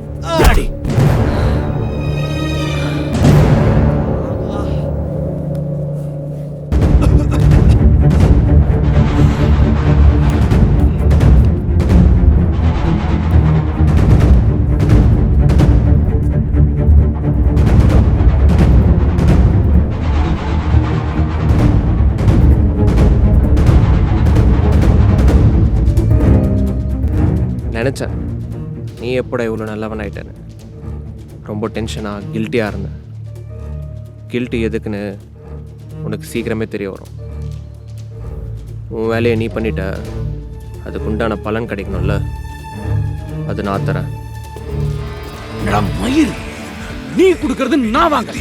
நினச்சேன் நீ எப்படா இவ்வளோ நல்லவன் ஆயிட்டேன்னு. ரொம்ப டென்ஷனாக கில்ட்டியாக இருந்தேன். கில்ட்டி எதுக்குன்னு உனக்கு சீக்கிரமே தெரிய வரும். உன் வேலையை நீ பண்ணிட்ட, அதுக்கு உண்டான பலன் கிடைக்கணும்ல, அது நான் தரேன்.
மயிர் நீ கொடுக்கறது நான் வாங்க.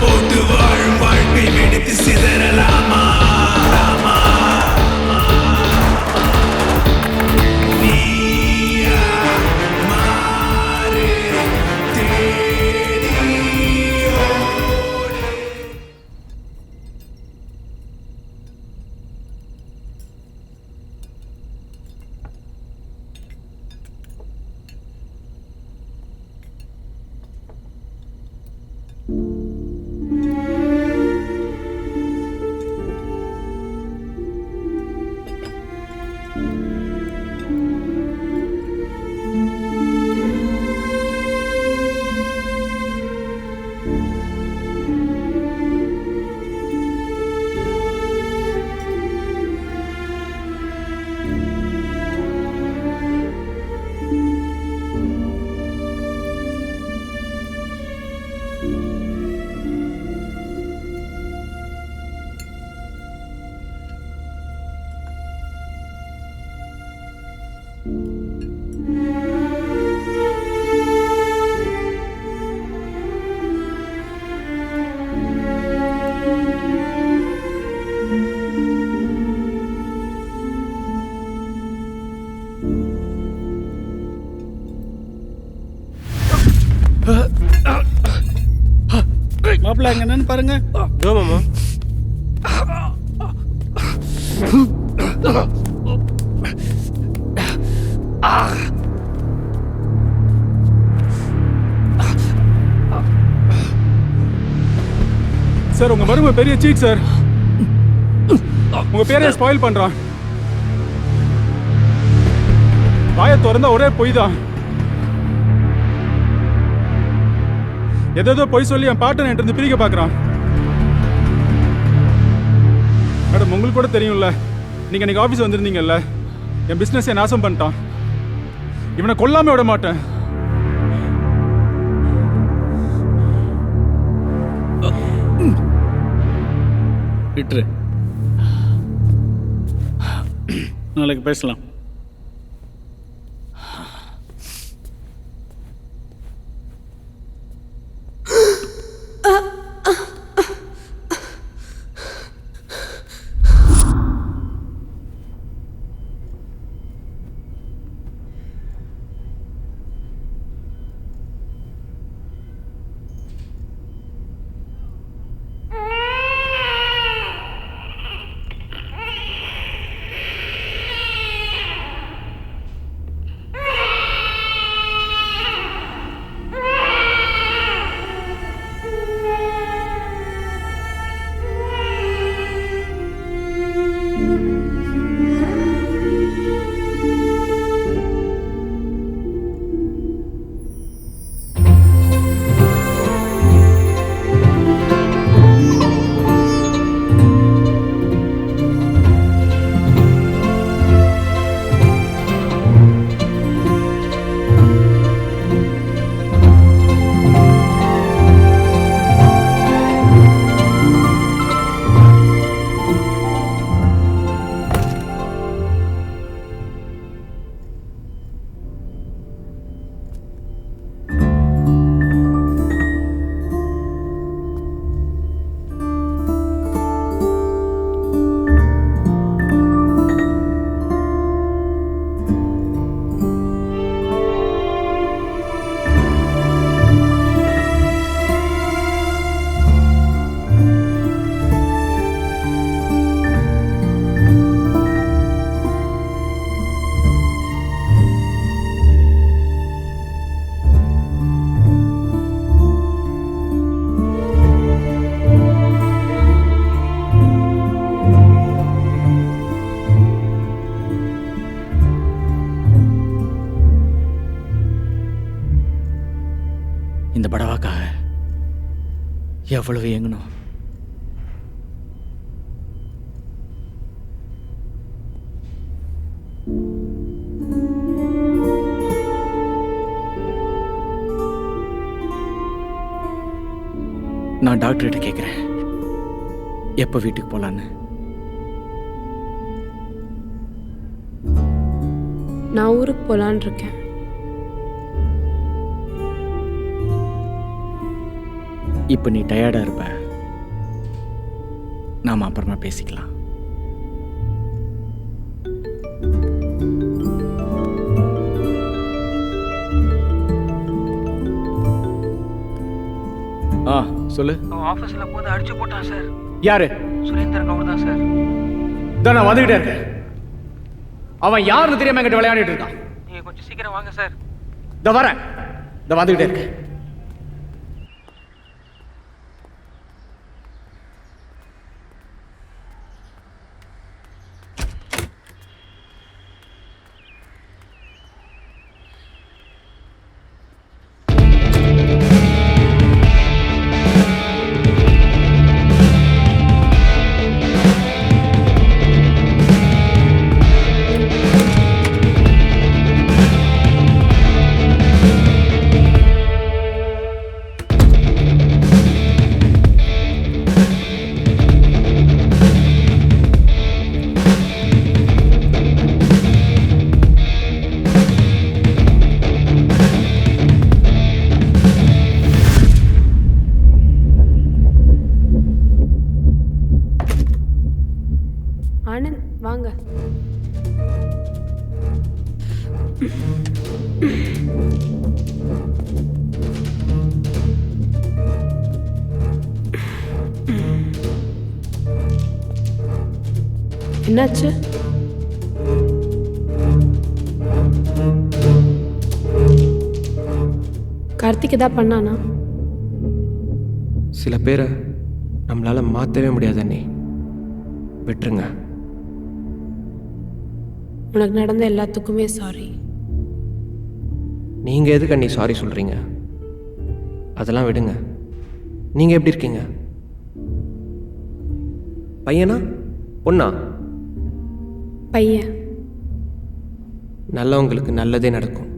போட்டு வாழும் வாழ்க்கை வெடித்து சிதறலாமா?
மாப்பிள்ள அங்க என்னன்னு பாருங்க.
மாமா
சார் உங்க மருமக பெரிய சீட் சார். உங்க பேரையே ஸ்பாயில் பண்றான். வாயை திறந்தா ஒரே பொய் தான். ஏதோ பொய் சொல்லி என் பாட்டை என்கிட்ட இருந்து பிரிக்க பார்க்கறான். மேடம் உங்களுக்கு கூட தெரியும்ல, நீங்க இன்னைக்கு ஆஃபீஸ் வந்திருந்தீங்கல்ல, என் பிஸ்னஸை நாசம் பண்ணிட்டான். இவனை கொல்லாம விட மாட்டேன்.
விட்டுரு, நாளைக்கு பேசலாம்.
எவ்வளவு ஏங்கணும். நான் டாக்டர்கிட்ட கேட்குறேன் எப்போ வீட்டுக்கு போகலான்னு.
நான் ஊருக்கு போகலான்னு இருக்கேன்.
இப்போ நீ டயர்டாக இருப்ப, நாம் அப்புறமா பேசிக்கலாம். ஆ சொல்லு.
அவன் ஆஃபீஸில் போது அடிச்சு போட்டான் சார்.
யாரு?
சுரேந்தர் கவுர் தான் சார்.
இதான் நான் வந்துகிட்டே இருக்கேன். அவன் யாருன்னு தெரியாம என்கிட்ட விளையாடிட்டு இருக்கான்.
நீங்கள் கொஞ்சம் சீக்கிரம் வாங்க சார்.
இந்த வரேன், இந்த வந்துகிட்டே இருக்கேன்.
ஆனந்த் வாங்க. என்னாச்சு? கார்த்திக் ஏதா பண்ணானா?
சில பேரை நம்மளால் மாற்றவே முடியாது அண்ணி, விட்டுருங்க.
உனக்கு நடந்த எல்லாத்துக்குமே சாரி.
நீங்கள் எதுக்கு அண்ணி சாரி சொல்கிறீங்க? அதெல்லாம் விடுங்க. நீங்கள் எப்படி இருக்கீங்க? பையனா பொண்ணா?
பையன்.
நல்லவங்களுக்கு நல்லதே நடக்கும்.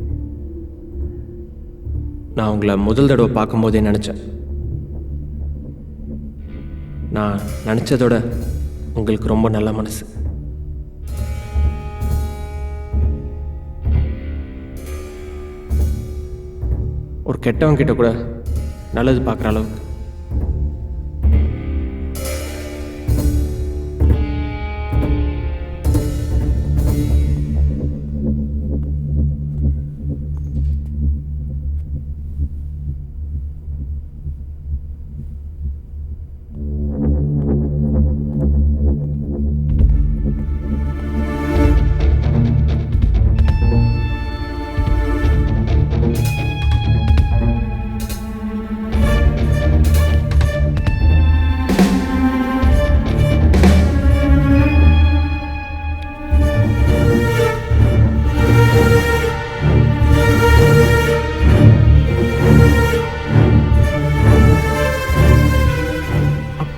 நான் உங்களை முதல் தடவை பார்க்கும்போதே நினச்சேன். நான் நினச்சதோட உங்களுக்கு ரொம்ப நல்ல மனசு. ஒரு கெட்டவங்க கிட்ட கூட நல்லது பார்க்குற அளவுக்கு.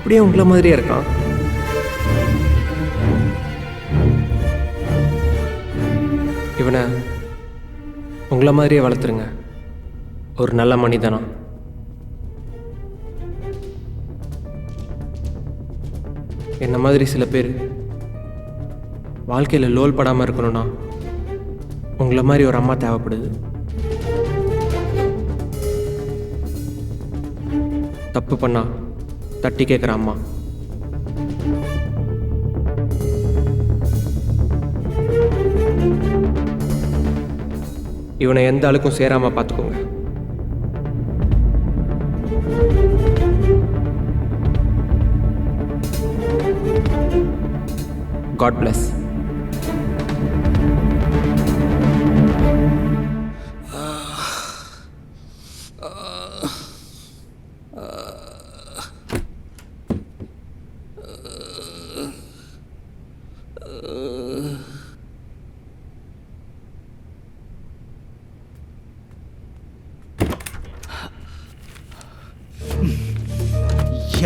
அப்படியே உங்களை மாதிரியே இருக்கான். இவனை உங்களை மாதிரியே வளர்த்துருங்க. ஒரு நல்ல மனிதனா. என்ன மாதிரி சில பேர் வாழ்க்கையில் லோல் படாமல் இருக்கணும்னா உங்களை மாதிரி ஒரு அம்மா தேவைப்படுது. தப்பு பண்ணா தட்டி கேட்குற அம்மா. இவனை எந்த ஆளுக்கும் சேராமல் பார்த்துக்கோங்க. God bless.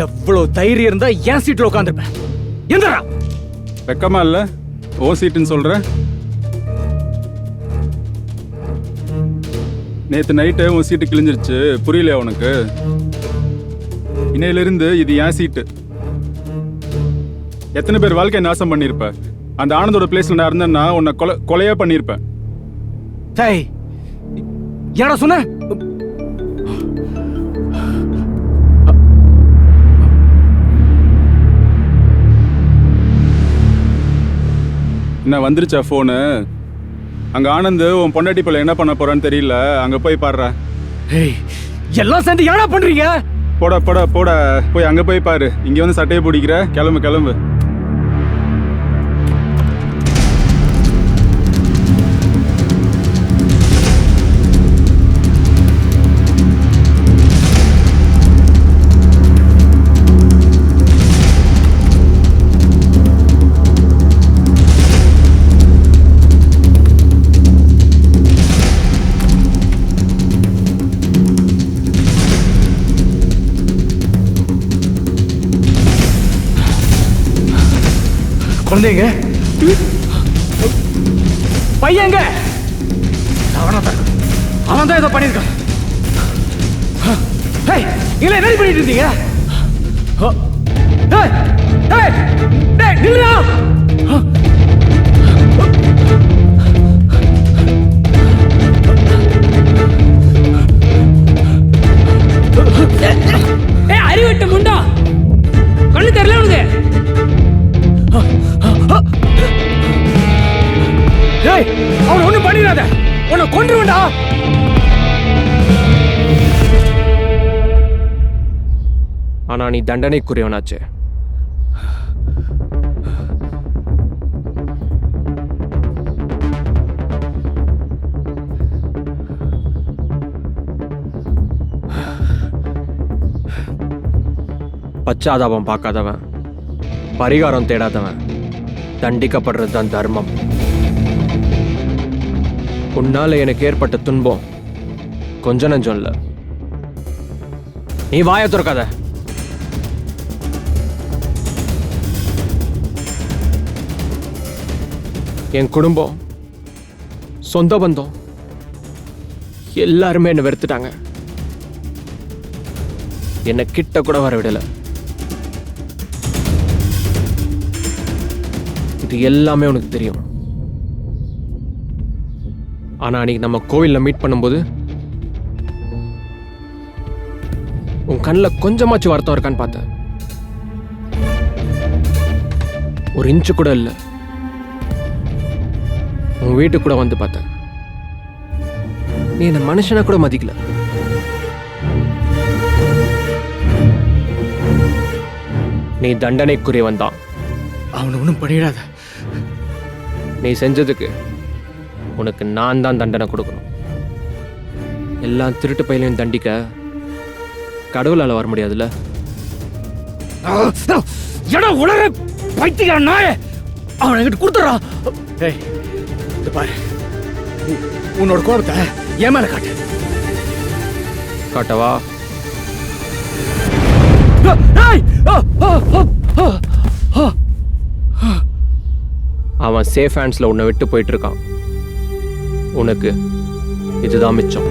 எவ்வளவு தைரியம் இருந்தா என் சீட்ல உட்காந்துருப்பேன். எந்தரா
வெக்கமா இல்ல ஓ சீட்டுன்னு சொல்ற? நேத்து நைட்டு உன் சீட்டு கிழிஞ்சிருச்சு, புரியலையா உனக்கு? இன்னையிலிருந்து இது என் சீட்டு. எத்தனை பேர் வாழ்க்கையை நாசம் பண்ணிருப்ப? அந்த ஆனந்தோட பிளேஸ்ல நான் இருந்தேன்னா உன்னை கொலையா பண்ணிருப்பேன்.
டேய் என்னடா சொன்ன?
என்ன வந்துருச்சா ஃபோனு? அங்க ஆனந்த் உன் பொண்டாட்டி பிள்ளை என்ன பண்ண போறான்னு தெரியல, அங்க போய் பாடுற.
ஏய் எல்லாம் சேர்ந்து என்னடா பண்றீங்க?
போட போட போட போய் அங்க போய் பாரு. இங்க வந்து சட்டையை பிடிக்கிற, கிளம்பு கிளம்பு.
குழந்தைங்க பையங்க அவன் தான் ஏதோ பண்ணிருக்கான். இல்ல என்ன பண்ணிட்டு இருந்தீங்க?
அறிவிட்ட முண்டா கண்ணு தெரியல உனக்கு?
அவன் ஒண்ணும் பண்ணிடாத, உன்னை கொன்று வேண்டா.
ஆனா நீ தண்டனைக்குரியவனாச்சே. பச்சாதாபம் பார்க்காதவன், பரிகாரம் தேடாதவன் தண்டிக்கப்படுறது தான் தர்மம். உன்னால எனக்கு ஏற்பட்ட துன்பம் கொஞ்ச நஞ்சம் இல்ல. நீ வாயை திறக்காத. என் குடும்பம், சொந்த பந்தம் எல்லாருமே என்னை வெறுத்துட்டாங்க. என்னை கிட்ட கூட வர விடல. இது எல்லாமே உனக்கு தெரியும். ஆனா அன்னைக்கு நம்ம கோவில்ல மீட் பண்ணும்போது உன் கண்ணில் கொஞ்சமாச்சும் வருத்தம் இருக்கான்னு பார்த்தேன். ஒரு இன்ச்சு கூட இல்லை. உன் வீட்டுக்கு கூட வந்து பார்த்தேன். நீ என்ன மனுஷனை கூட மதிக்கல. நீ தண்டனைக்குரியவன் தான்.
அவனை ஒன்றும் பண்ணிடாத.
நீ செஞ்சதுக்கு உனக்கு நான் தான் தண்டனை கொடுக்கணும். எல்லாம் திருட்டு பையிலையும் தண்டிக்க கடவுளால் வர முடியாதுல்ல.
உலக பைத்திய நாய அவனை என்கிட்ட கொடுத்துறா. ஏய் இது பாரு, உன்னோட கோபத்தை என் மேல காட்டு.
காட்டவா? அவன் சேஃப் ஹேண்ட்ஸ்ல உன்னை விட்டு போயிட்டு இருக்கான். உனக்கு இதுதான் மிச்சம்.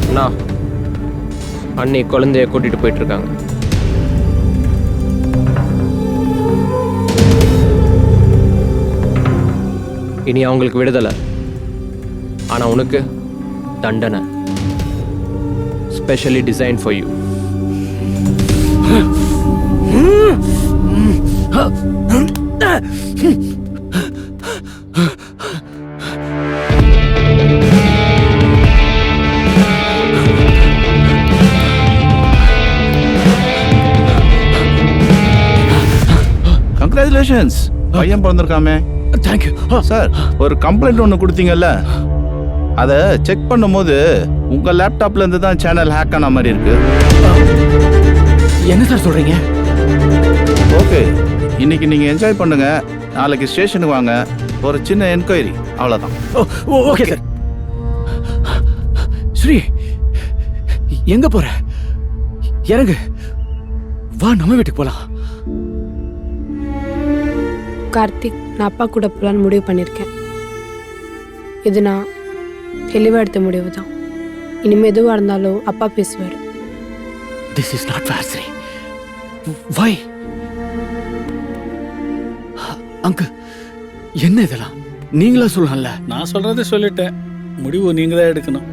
அண்ணா, அண்ணி குழந்தைய கூட்டிட்டு போயிட்டு இருக்காங்க. இனி அவங்களுக்கு விடுதலை, ஆனா உனக்கு தண்டனை. Specially design for you.
Congratulations, பையன் பிறந்திருக்காமே.
Thank you
sir. ஒரு கம்ப்ளைண்ட் ஒன்று கொடுத்தீங்கல்ல, அதை செக் பண்ணும்போது உங்க லேப்டாப்ல இருந்து தான் சேனல் ஹேக் ஆன மாதிரி இருக்கு.
என்ன சார் சொல்றீங்க?
ஓகே, இன்னைக்கு நீங்கள் என்ஜாய் பண்ணுங்க, நாளைக்கு ஸ்டேஷனுக்கு வாங்க, ஒரு சின்ன என்கொயரி, அவ்வளோதான்.
Okay sir. ஸ்ரீ, எங்க போற? இறங்கு, வா நம்ம வீட்டுக்கு போலாம்.
கார்த்திக், நான் அப்பா கூட போகலான்னு முடிவு பண்ணியிருக்கேன். இது நான் தெளிவாக எடுத்த முடிவு தான். இனிமேல் எதுவாக இருந்தாலும் அப்பா பேசுவார்.
This is not fair, Sri. Why? Uncle, என்ன இதெல்லாம்? நீங்களா சொல்லலாம்ல?
நான் சொல்றதை சொல்லிட்டேன், முடிவு நீங்க தான் எடுக்கணும்.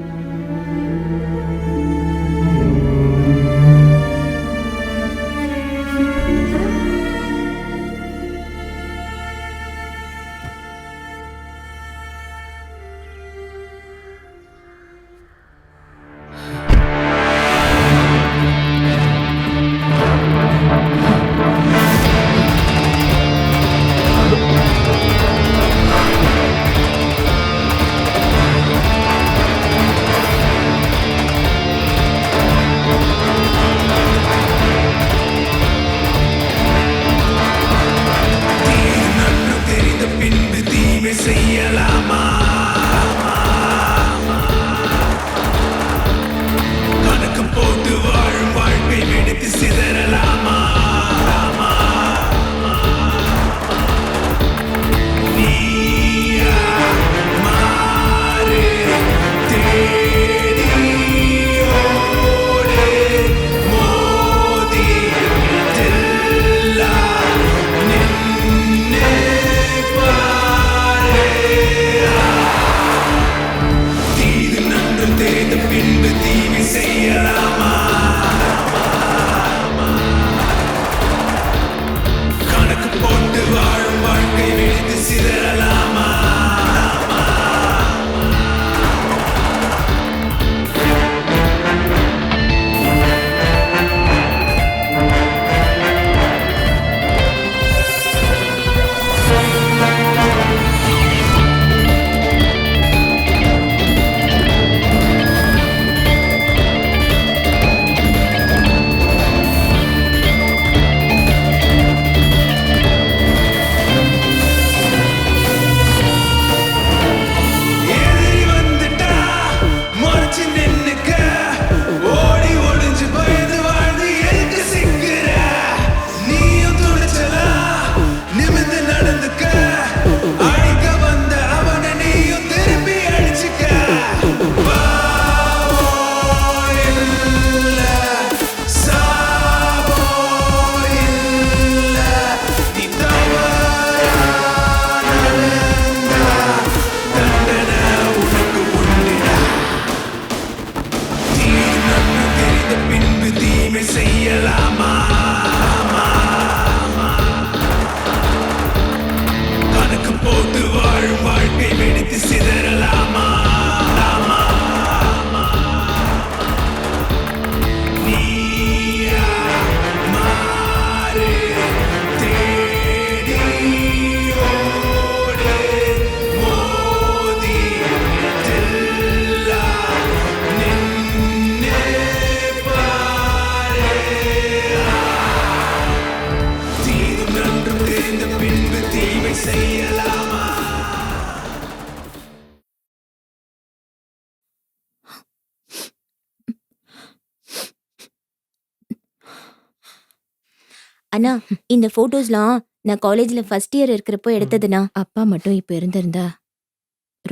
அண்ணா, இந்த போட்டோஸ்லாம் நான் காலேஜ்ல ஃபர்ஸ்ட் இயர் இருக்கிறப்போ எடுத்ததுண்ணா. அப்பா மட்டும் இப்ப இருந்திருந்தா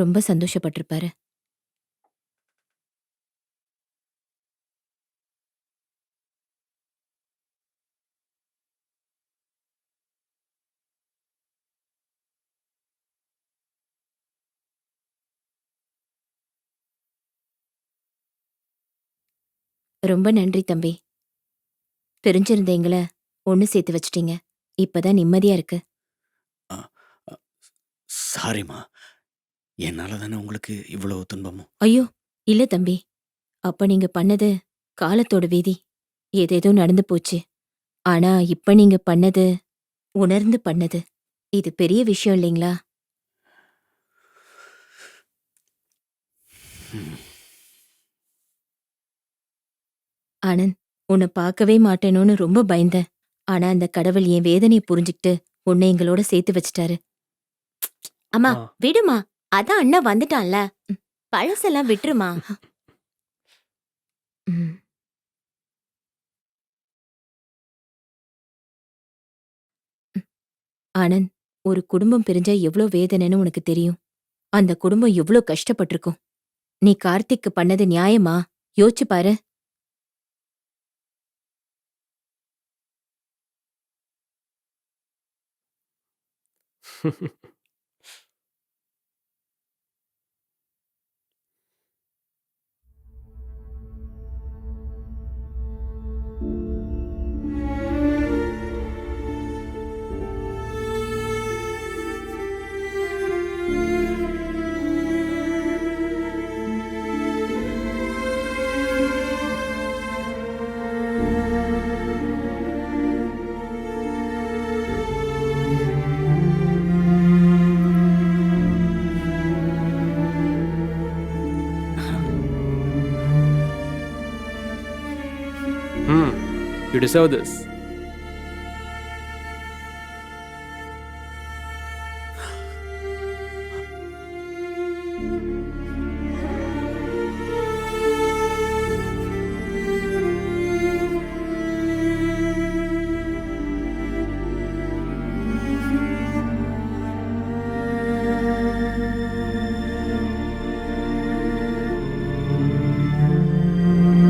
ரொம்ப சந்தோஷப்பட்டிருப்பாரு. ரொம்ப நன்றி தம்பி. தெரிஞ்சிருந்தீங்களே, ஒன்று சேர்த்து வச்சிட்டீங்க. இப்பதான் நிம்மதியா இருக்கு.
சாரிம்மா, என்னால தானே உங்களுக்கு இவ்வளவு துன்பமும்.
ஐயோ இல்ல தம்பி, அப்ப நீங்க பண்ணது காலத்தோட வீதி. ஏதேதோ நடந்து போச்சு. ஆனா இப்ப நீங்க பண்ணது உணர்ந்து பண்ணது. இது பெரிய விஷயம் இல்லைங்களா? ஆனந்த், உன்னை பார்க்கவே மாட்டேனோன்னு ரொம்ப பயந்தேன். ஆனா அந்த கடவுள் என் வேதனையை புரிஞ்சுக்கிட்டு உன்னை எங்களோட சேர்த்து வச்சிட்டாரு. அம்மா விடுமா, அதான் அண்ணா வந்துட்டான்ல, பழசெல்லாம் விட்டுருமா. ஆனந்த், ஒரு குடும்பம் பிரிஞ்சா எவ்வளோ வேதனைன்னு உனக்கு தெரியும். அந்த குடும்பம் எவ்வளோ கஷ்டப்பட்டிருக்கும். நீ கார்த்திக்கு பண்ணது நியாயமா? யோசிச்சு பாரு.
You deserve this.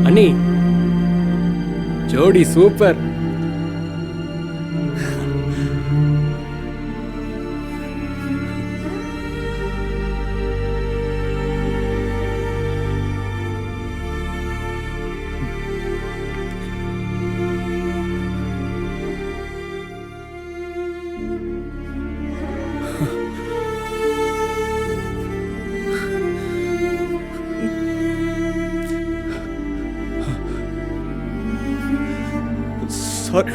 அண்ணி, ஜோடி சூப்பர்.
Sorry.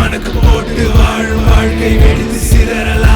கணக்கு போட்டு வாழும் வாழ்க்கை வெடித்து சிதறலாம்.